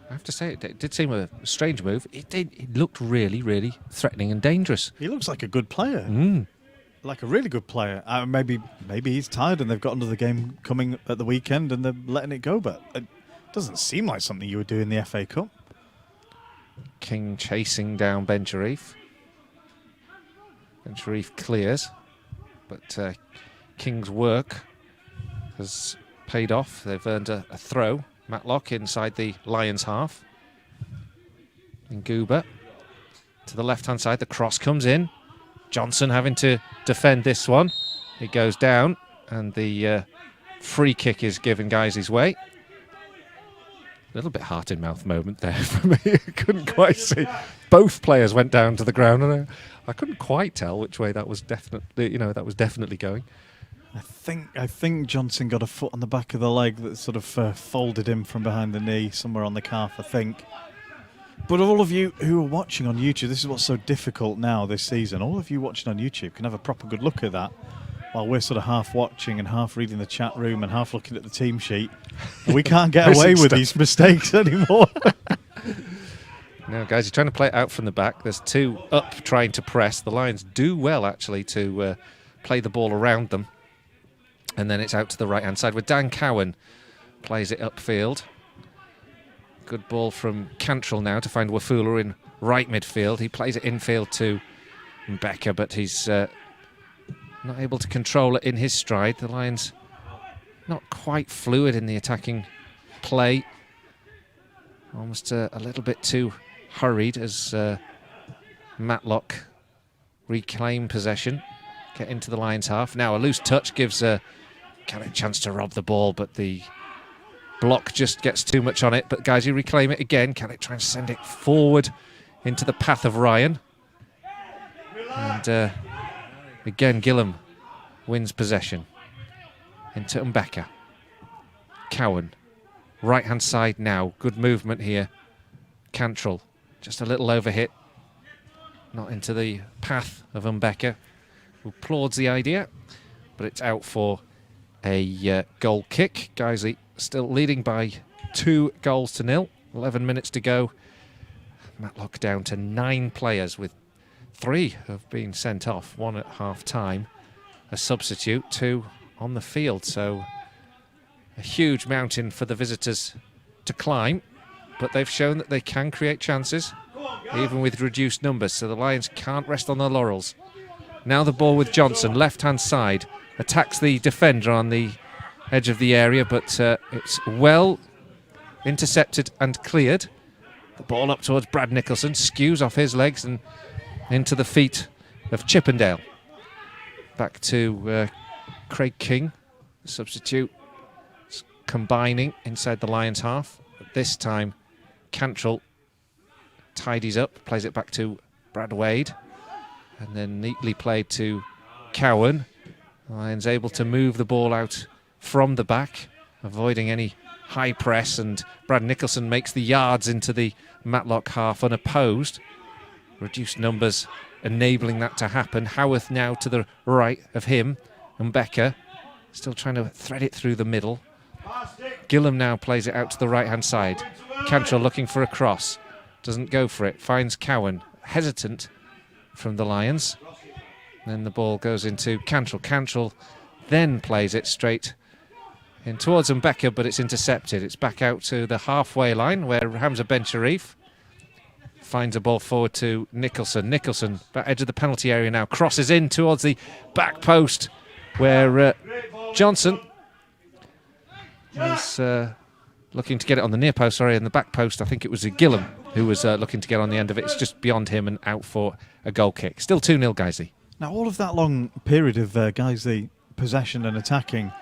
I have to say, it did seem a strange move. It looked really, really threatening and dangerous. He looks like a good player. Like a really good player. Maybe he's tired and they've got another game coming at the weekend and they're letting it go, but it doesn't seem like something you would do in the FA Cup. King chasing down Ben Sharif. Ben Sharif clears, but King's work has paid off. They've earned a throw. Matlock inside the Lions half. And Goober to the left-hand side. The cross comes in. Johnson having to defend this one. It goes down, and the free kick is given Guiseley's way. A little bit heart-in-mouth moment there for me. I couldn't quite see. Both players went down to the ground, and I couldn't quite tell which way that was definitely going. I think Johnson got a foot on the back of the leg that sort of folded him from behind the knee, somewhere on the calf, I think. But all of you who are watching on YouTube, this is what's so difficult now this season. All of you watching on YouTube can have a proper good look at that, while we're sort of half watching and half reading the chat room and half looking at the team sheet. We can't get away with these mistakes anymore. No, guys, you're trying to play it out from the back. There's 2 up trying to press. The Lions do well, actually, to play the ball around them. And then it's out to the right-hand side, where Dan Cowan plays it upfield. Good ball from Cantrell now to find Wafula in right midfield. He plays it infield to Becker, but he's not able to control it in his stride. The Lions not quite fluid in the attacking play. Almost a little bit too hurried as Matlock reclaim possession, get into the Lions half. Now a loose touch gives Can a chance to rob the ball, but the block just gets too much on it. But Guiseley reclaim it again. Can it try and send it forward into the path of Ryan? And again, Gillam wins possession into Mbeka. Cowan, right-hand side now. Good movement here. Cantrell, just a little overhit. Not into the path of Mbeka, who applauds the idea, but it's out for a goal kick. Guiseley still leading by 2-0. 11 minutes to go. Matlock down to 9 players, with 3 have been sent off, 1 at half-time. A substitute, 2 on the field. So a huge mountain for the visitors to climb, but they've shown that they can create chances, even with reduced numbers. So the Lions can't rest on their laurels. Now the ball with Johnson, left-hand side. Attacks the defender on the edge of the area, but it's well intercepted and cleared. The ball up towards Brad Nicholson, skews off his legs and into the feet of Chippendale. Back to Craig King, the substitute, combining inside the Lions half. But this time, Cantrell tidies up, plays it back to Brad Wade, and then neatly played to Cowan. Lions able to move the ball out from the back, avoiding any high press, and Brad Nicholson makes the yards into the Matlock half unopposed. Reduced numbers enabling that to happen. Howarth now to the right of him, and Becker still trying to thread it through the middle. Gillam now plays it out to the right-hand side. Cantrell looking for a cross, doesn't go for it, finds Cowan, hesitant from the Lions. Then the ball goes into Cantrell. Cantrell then plays it straight in towards Mbeka, but it's intercepted. It's back out to the halfway line where Hamza Ben Sharif finds a ball forward to Nicholson. Nicholson, back edge of the penalty area now, crosses in towards the back post where Johnson is looking to get it on the near post, and the back post, I think it was Gillam who was looking to get on the end of it. It's just beyond him and out for a goal kick. Still 2-0 Guiseley. Now, all of that long period of Guiseley possession and attacking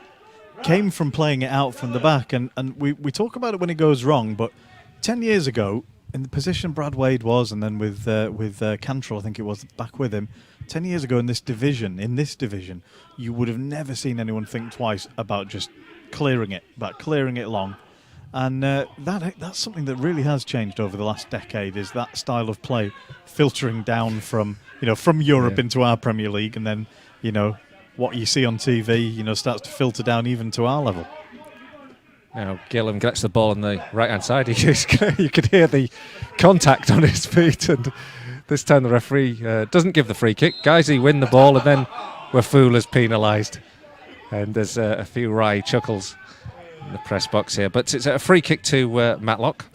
came from playing it out from the back. And we talk about it when it goes wrong, but 10 years ago, in the position Brad Wade was, and then with Cantrell, I think it was, back with him, 10 years ago in this division, you would have never seen anyone think twice about just clearing it long. And that's something that really has changed over the last decade, is that style of play filtering down from Europe into our Premier League, and then, what you see on TV, starts to filter down even to our level. Now Gillam gets the ball on the right-hand side. You could hear the contact on his feet, and this time the referee doesn't give the free kick. Guiseley win the ball, and then Wafula is penalised. And there's a few wry chuckles in the press box here. But it's a free kick to Matlock.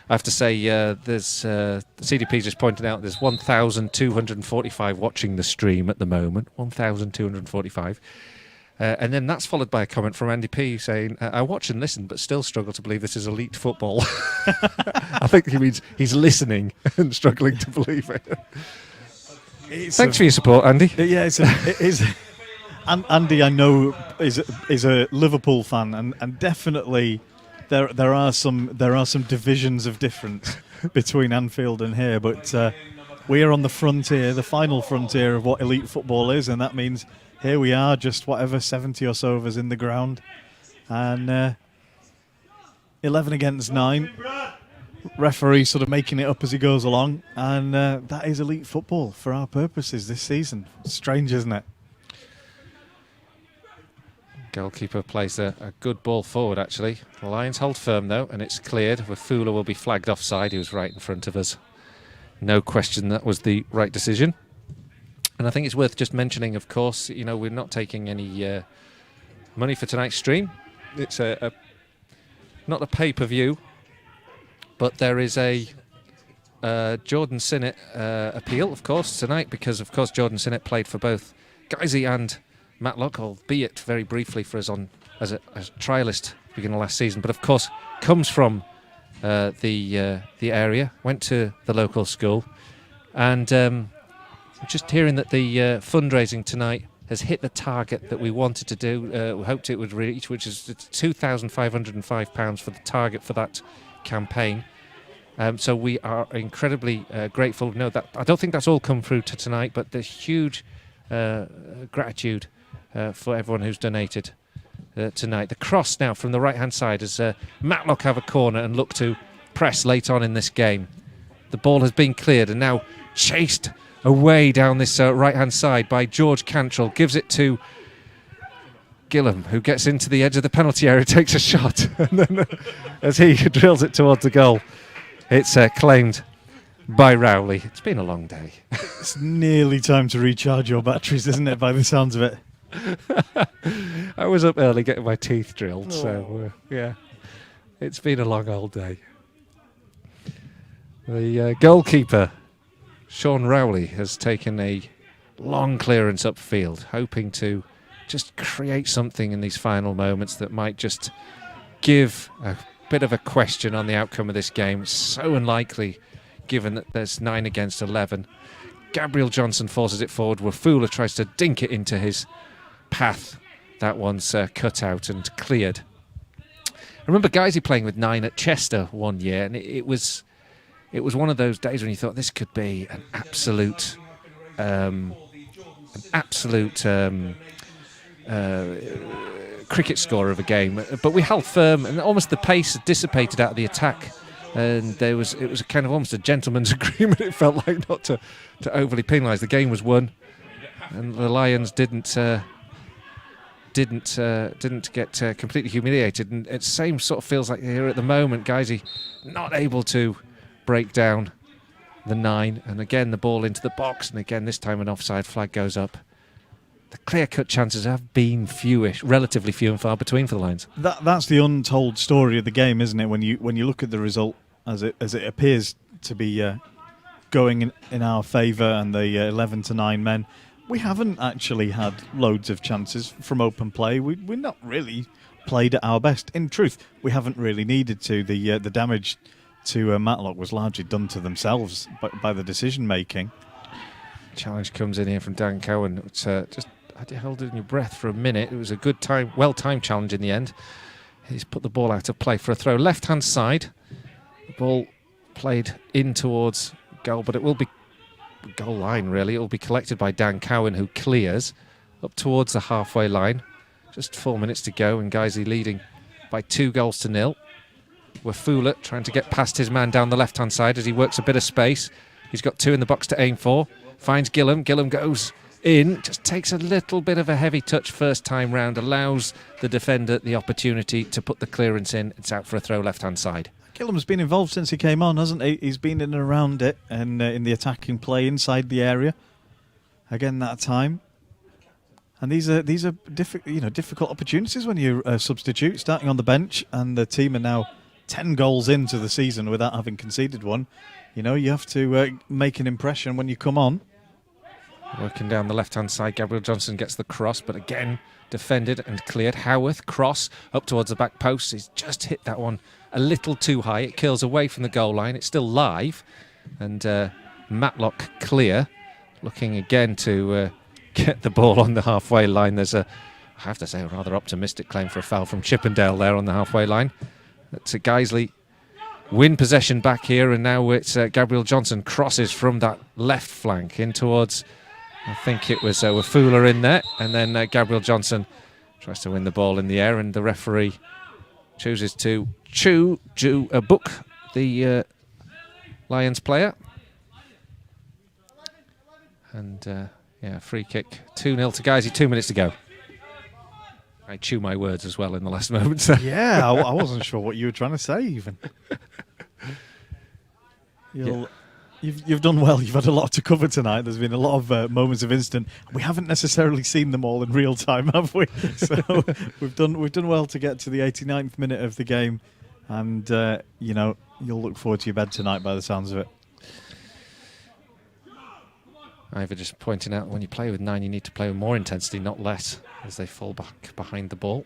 I have to say, there's the CDP just pointed out there's 1,245 watching the stream at the moment. 1,245. And then that's followed by a comment from Andy P saying, I watch and listen, but still struggle to believe this is elite football. I think he means he's listening and struggling to believe it. Thanks for your support, Andy. Yeah, it is. Andy, I know, is a Liverpool fan, and definitely there are some divisions of difference between Anfield and here, but we are on the frontier, the final frontier of what elite football is, and that means here we are, just 70 or so of us in the ground, and 11 against 9. Referee sort of making it up as he goes along, and that is elite football for our purposes this season. Strange, isn't it? Goalkeeper plays a good ball forward, actually. The Lions hold firm, though, and it's cleared. Wafula will be flagged offside. He was right in front of us. No question that was the right decision. And I think it's worth just mentioning, of course, we're not taking any money for tonight's stream. It's not a pay-per-view, but there is a Jordan Sinnott appeal, of course, tonight, because, of course, Jordan Sinnott played for both Guiseley and Matlock, albeit very briefly for us as a trialist beginning of last season, but of course comes from the area, went to the local school, and just hearing that the fundraising tonight has hit the target that we wanted to do, we hoped it would reach, which is £2,505 for the target for that campaign. So we are incredibly grateful. No, that I don't think that's all come through to tonight, but there's huge gratitude for everyone who's donated tonight. The cross now from the right-hand side as Matlock have a corner and look to press late on in this game. The ball has been cleared and now chased away down this right-hand side by George Cantrell. Gives it to Gillam, who gets into the edge of the penalty area, takes a shot, and then as he drills it towards the goal, it's claimed by Rowley. It's been a long day. It's nearly time to recharge your batteries, isn't it, by the sounds of it? I was up early getting my teeth drilled, so yeah, it's been a long old day. The goalkeeper, Sean Rowley, has taken a long clearance upfield, hoping to just create something in these final moments that might just give a bit of a question on the outcome of this game. It's so unlikely given that there's 9 against 11. Gabriel Johnson forces it forward. Wafula tries to dink it into his path. That one's cut out and cleared. I remember Guiseley playing with 9 at Chester one year, and it was one of those days when you thought this could be an absolute cricket score of a game. But we held firm, and almost the pace dissipated out of the attack. And it was a kind of almost a gentleman's agreement. It felt like not to overly penalise. The game was won, and the Lions didn't get completely humiliated. And it same sort of feels like here at the moment. Guiseley not able to break down the 9, and again the ball into the box, and again this time an offside flag goes up. The clear-cut chances have been relatively few and far between for the Lions. That's the untold story of the game, isn't it? When you look at the result as it appears to be going in our favour, and the 11-9 men, we haven't actually had loads of chances from open play. We're not really played at our best. In truth, we haven't really needed to. The damage to Matlock was largely done to themselves by the decision making. Challenge comes in here from Dan Cowan. It's just had you held it in your breath for a minute. It was a good time, well-timed challenge in the end. He's put the ball out of play for a throw. Left-hand side, the ball played in towards goal, but it will be goal line, really. It will be collected by Dan Cowan, who clears up towards the halfway line. Just 4 minutes to go, and Guiseley leading by 2-0. Wafula trying to get past his man down the left-hand side as he works a bit of space. He's got 2 in the box to aim for. Finds Gillam. Gillam goes in, just takes a little bit of a heavy touch first time round, allows the defender the opportunity to put the clearance in. It's out for a throw left-hand side. Gillam's been involved since he came on, hasn't he? He's been in and around it, and in the attacking play inside the area. Again that time. And these are difficult opportunities when you substitute, starting on the bench, and the team are now 10 goals into the season without having conceded one. You know, you have to make an impression when you come on. Working down the left-hand side, Gabriel Johnson gets the cross, but again defended and cleared. Howarth, cross up towards the back post. He's just hit that one a little too high. It curls away from the goal line. It's still live. And Matlock clear. Looking again to get the ball on the halfway line. There's I have to say, a rather optimistic claim for a foul from Chippendale there on the halfway line. It's Guiseley win possession back here, and now it's Gabriel Johnson crosses from that left flank in towards, I think it was Wafula in there, and then Gabriel Johnson tries to win the ball in the air, and the referee chooses to book the Lions player. And free kick, 2-0 to Guiseley, 2 minutes to go. I chew my words as well in the last moments. Yeah, I wasn't sure what you were trying to say even. You've done well. You've had a lot to cover tonight. There's been a lot of moments of instant. We haven't necessarily seen them all in real time, have we? So we've done well to get to the 89th minute of the game, and you'll look forward to your bed tonight by the sounds of it. Ivor just pointing out when you play with 9, you need to play with more intensity, not less, as they fall back behind the ball.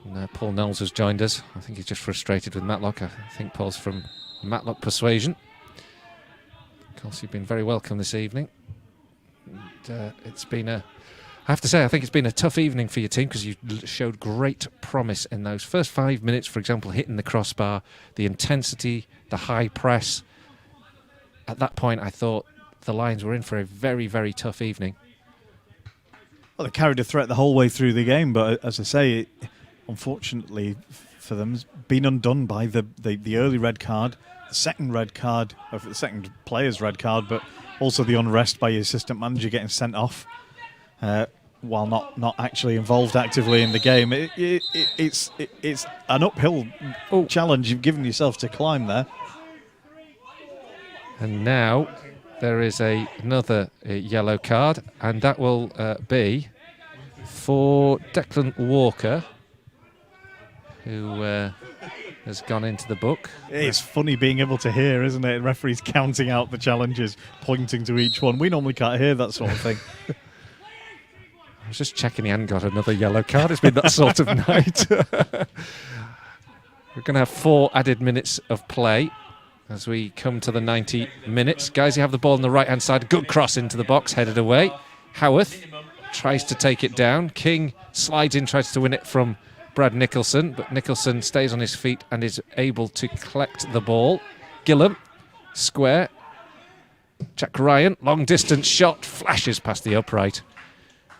And Paul Knowles has joined us. I think he's just frustrated with Matlock. I think Paul's from Matlock Persuasion. Of course, you've been very welcome this evening. And, it's been I have to say, I think it's been a tough evening for your team because you showed great promise in those first 5 minutes, for example, hitting the crossbar, the intensity, the high press. At that point, I thought the Lions were in for a very, very tough evening. Well, they carried a threat the whole way through the game, but as I say, unfortunately for them, it's been undone by the early red card, the second red card, the second player's red card, but also the unrest by your assistant manager getting sent off while not actually involved actively in the game. It's an uphill challenge you've given yourself to climb there. And now there is another yellow card, and that will be for Declan Walker, who has gone into the book. It's funny being able to hear, isn't it? Referees counting out the challenges, pointing to each one. We normally can't hear that sort of thing. I was just checking he hadn't got another yellow card. It's been that sort of night. We're going to have 4 added minutes of play as we come to the 90 minutes. Guys, you have the ball on the right-hand side. Good cross into the box, headed away. Howarth tries to take it down. King slides in, tries to win it from Brad Nicholson, but Nicholson stays on his feet and is able to collect the ball. Gillum, square. Jack Ryan, long-distance shot, flashes past the upright.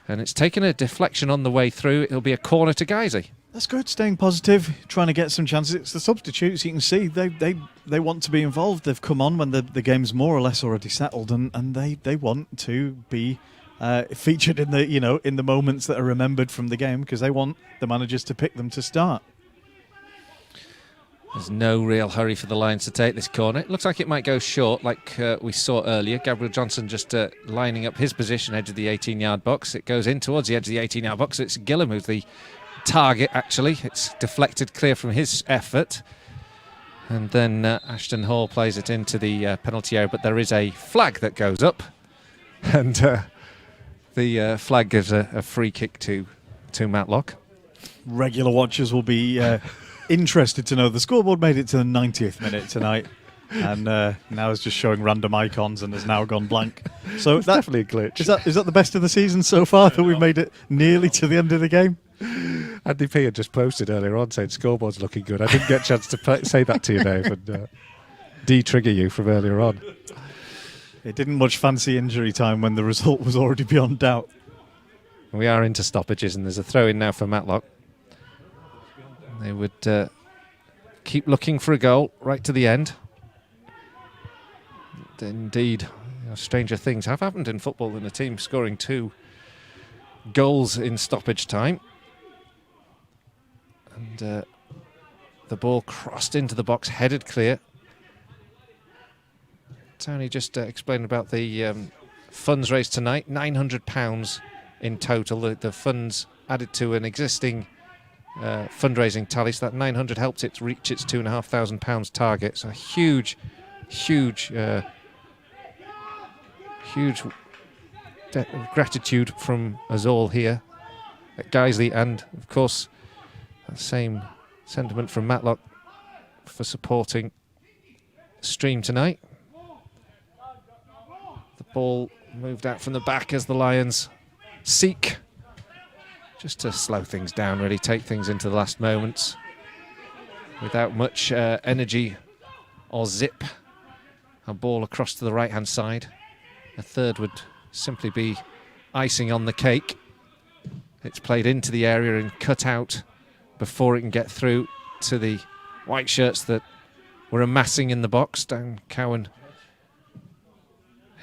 And it's taken a deflection on the way through. It'll be a corner to Guiseley. That's good, staying positive, trying to get some chances. It's the substitutes, you can see, they want to be involved. They've come on when the game's more or less already settled, and they want to be featured in the moments that are remembered from the game, because they want the managers to pick them to start. There's no real hurry for the Lions to take this corner. It looks like it might go short, like we saw earlier. Gabriel Johnson just lining up his position, edge of the 18-yard box. It goes in towards the edge of the 18-yard box. It's Gillum who's the target, actually. It's deflected clear from his effort. And then Ashton Hall plays it into the penalty area, but there is a flag that goes up. And the flag gives a free kick to Matlock. Regular watchers will be interested to know the scoreboard made it to the 90th minute tonight, and now it's just showing random icons and has now gone blank. So it's definitely a glitch. Is that the best of the season so far, that we've made it nearly to the end of the game? Andy P had just posted earlier on saying scoreboard's looking good. I didn't get a chance to say that to you, Dave, and de-trigger you from earlier on. It didn't much fancy injury time when the result was already beyond doubt. We are into stoppages, and there's a throw in now for Matlock. They would keep looking for a goal right to the end. Indeed, stranger things have happened in football than a team scoring 2 goals in stoppage time. And the ball crossed into the box, headed clear. Tony just explained about the funds raised tonight, £900 in total. The funds added to an existing fundraising tally, so that 900 helped it reach its £2,500 target. So huge gratitude from us all here at Guiseley, and of course that same sentiment from Matlock for supporting the stream tonight. The ball moved out from the back as the Lions seek just to slow things down, really take things into the last moments without much energy or zip. A ball across to the right-hand side. A third would simply be icing on the cake. It's played into the area and cut out before it can get through to the white shirts that were amassing in the box. Dan Cowan,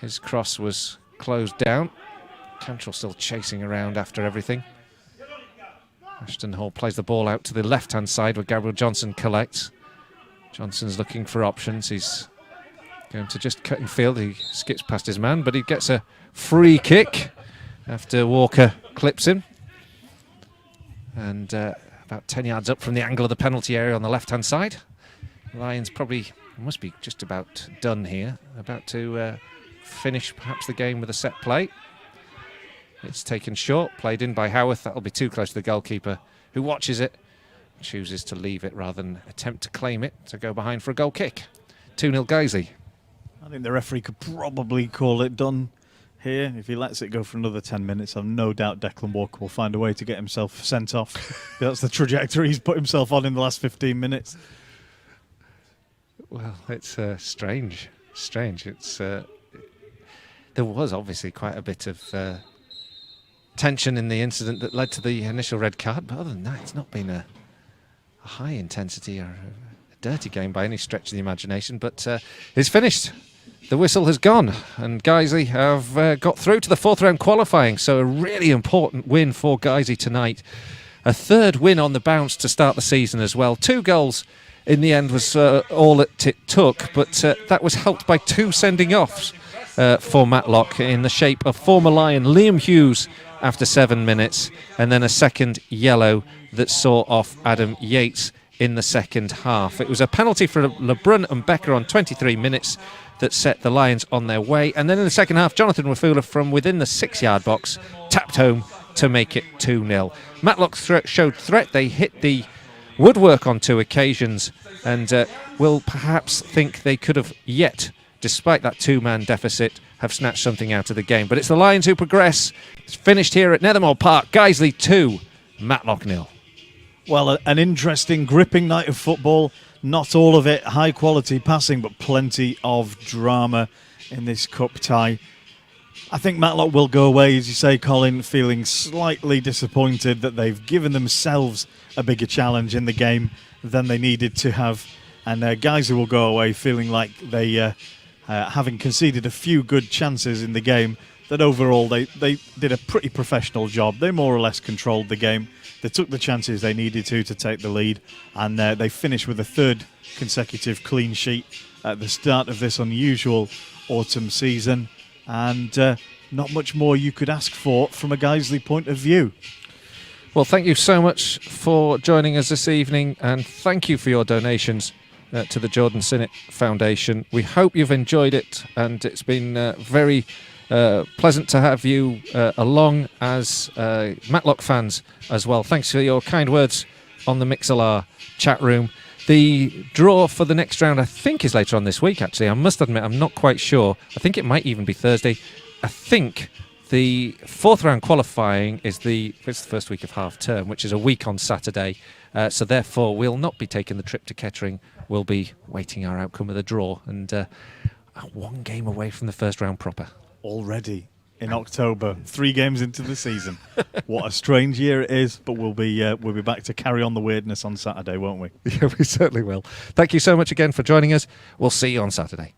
his cross was closed down. Cantrell still chasing around after everything. Ashton Hall plays the ball out to the left-hand side where Gabriel Johnson collects. Johnson's looking for options. He's going to just cut in field. He skips past his man, but he gets a free kick after Walker clips him. And about 10 yards up from the angle of the penalty area on the left-hand side. Lions probably Must be just about done here. About to finish perhaps the game with a set play. It's taken short, played in by Howarth. That'll be too close to the goalkeeper, who watches it, chooses to leave it rather than attempt to claim it, to go behind for a goal kick. 2-0 Guiseley. I think the referee could probably call it done here. If he lets it go for another 10 minutes, I've no doubt Declan Walker will find a way to get himself sent off. That's the trajectory he's put himself on in the last 15 minutes. Well, it's strange. It's there was obviously quite a bit of tension in the incident that led to the initial red card, but other than that, it's not been a high intensity or a dirty game by any stretch of the imagination. But it's finished. The whistle has gone, and Guiseley have got through to the fourth round qualifying. So a really important win for Guiseley tonight. A third win on the bounce to start the season as well. 2 goals in the end was all that it took, but that was helped by 2 sending offs for Matlock in the shape of former Lion Liam Hughes after 7 minutes, and then a second yellow that saw off Adam Yates in the second half. It was a penalty for LeBrun and Becker on 23 minutes that set the Lions on their way, and then in the second half, Jonathan Wafula from within the 6-yard box tapped home to make it 2-0. Matlock showed threat. They hit the woodwork on 2 occasions, and will perhaps think they could have yet, despite that 2-man deficit, have snatched something out of the game. But it's the Lions who progress. It's finished here at Nethermore Park. Guiseley 2, Matlock 0. Well, an interesting, gripping night of football. Not all of it high-quality passing, but plenty of drama in this cup tie. I think Matlock will go away, as you say, Colin, feeling slightly disappointed that they've given themselves a bigger challenge in the game than they needed to have. And Guiseley will go away feeling like they, having conceded a few good chances in the game, that overall they did a pretty professional job. They more or less controlled the game. They took the chances they needed to take the lead, and they finished with a 3rd consecutive clean sheet at the start of this unusual autumn season. And not much more you could ask for from a Guiseley point of view. Well, thank you so much for joining us this evening, and thank you for your donations to the Jordan Sinnott Foundation. We hope you've enjoyed it, and it's been very pleasant to have you along as Matlock fans as well. Thanks for your kind words on the Mixlr chat room. The draw for the next round, I think, is later on this week, actually. I must admit, I'm not quite sure. I think it might even be Thursday. I think the 4th round qualifying is it's the first week of half term, which is a week on Saturday. So therefore, we'll not be taking the trip to Kettering. We'll be waiting our outcome of the draw, and 1 game away from the first round proper. Already in October, 3 games into the season. What a strange year it is, but we'll be back to carry on the weirdness on Saturday, won't we? Yeah, we certainly will. Thank you so much again for joining us. We'll see you on Saturday.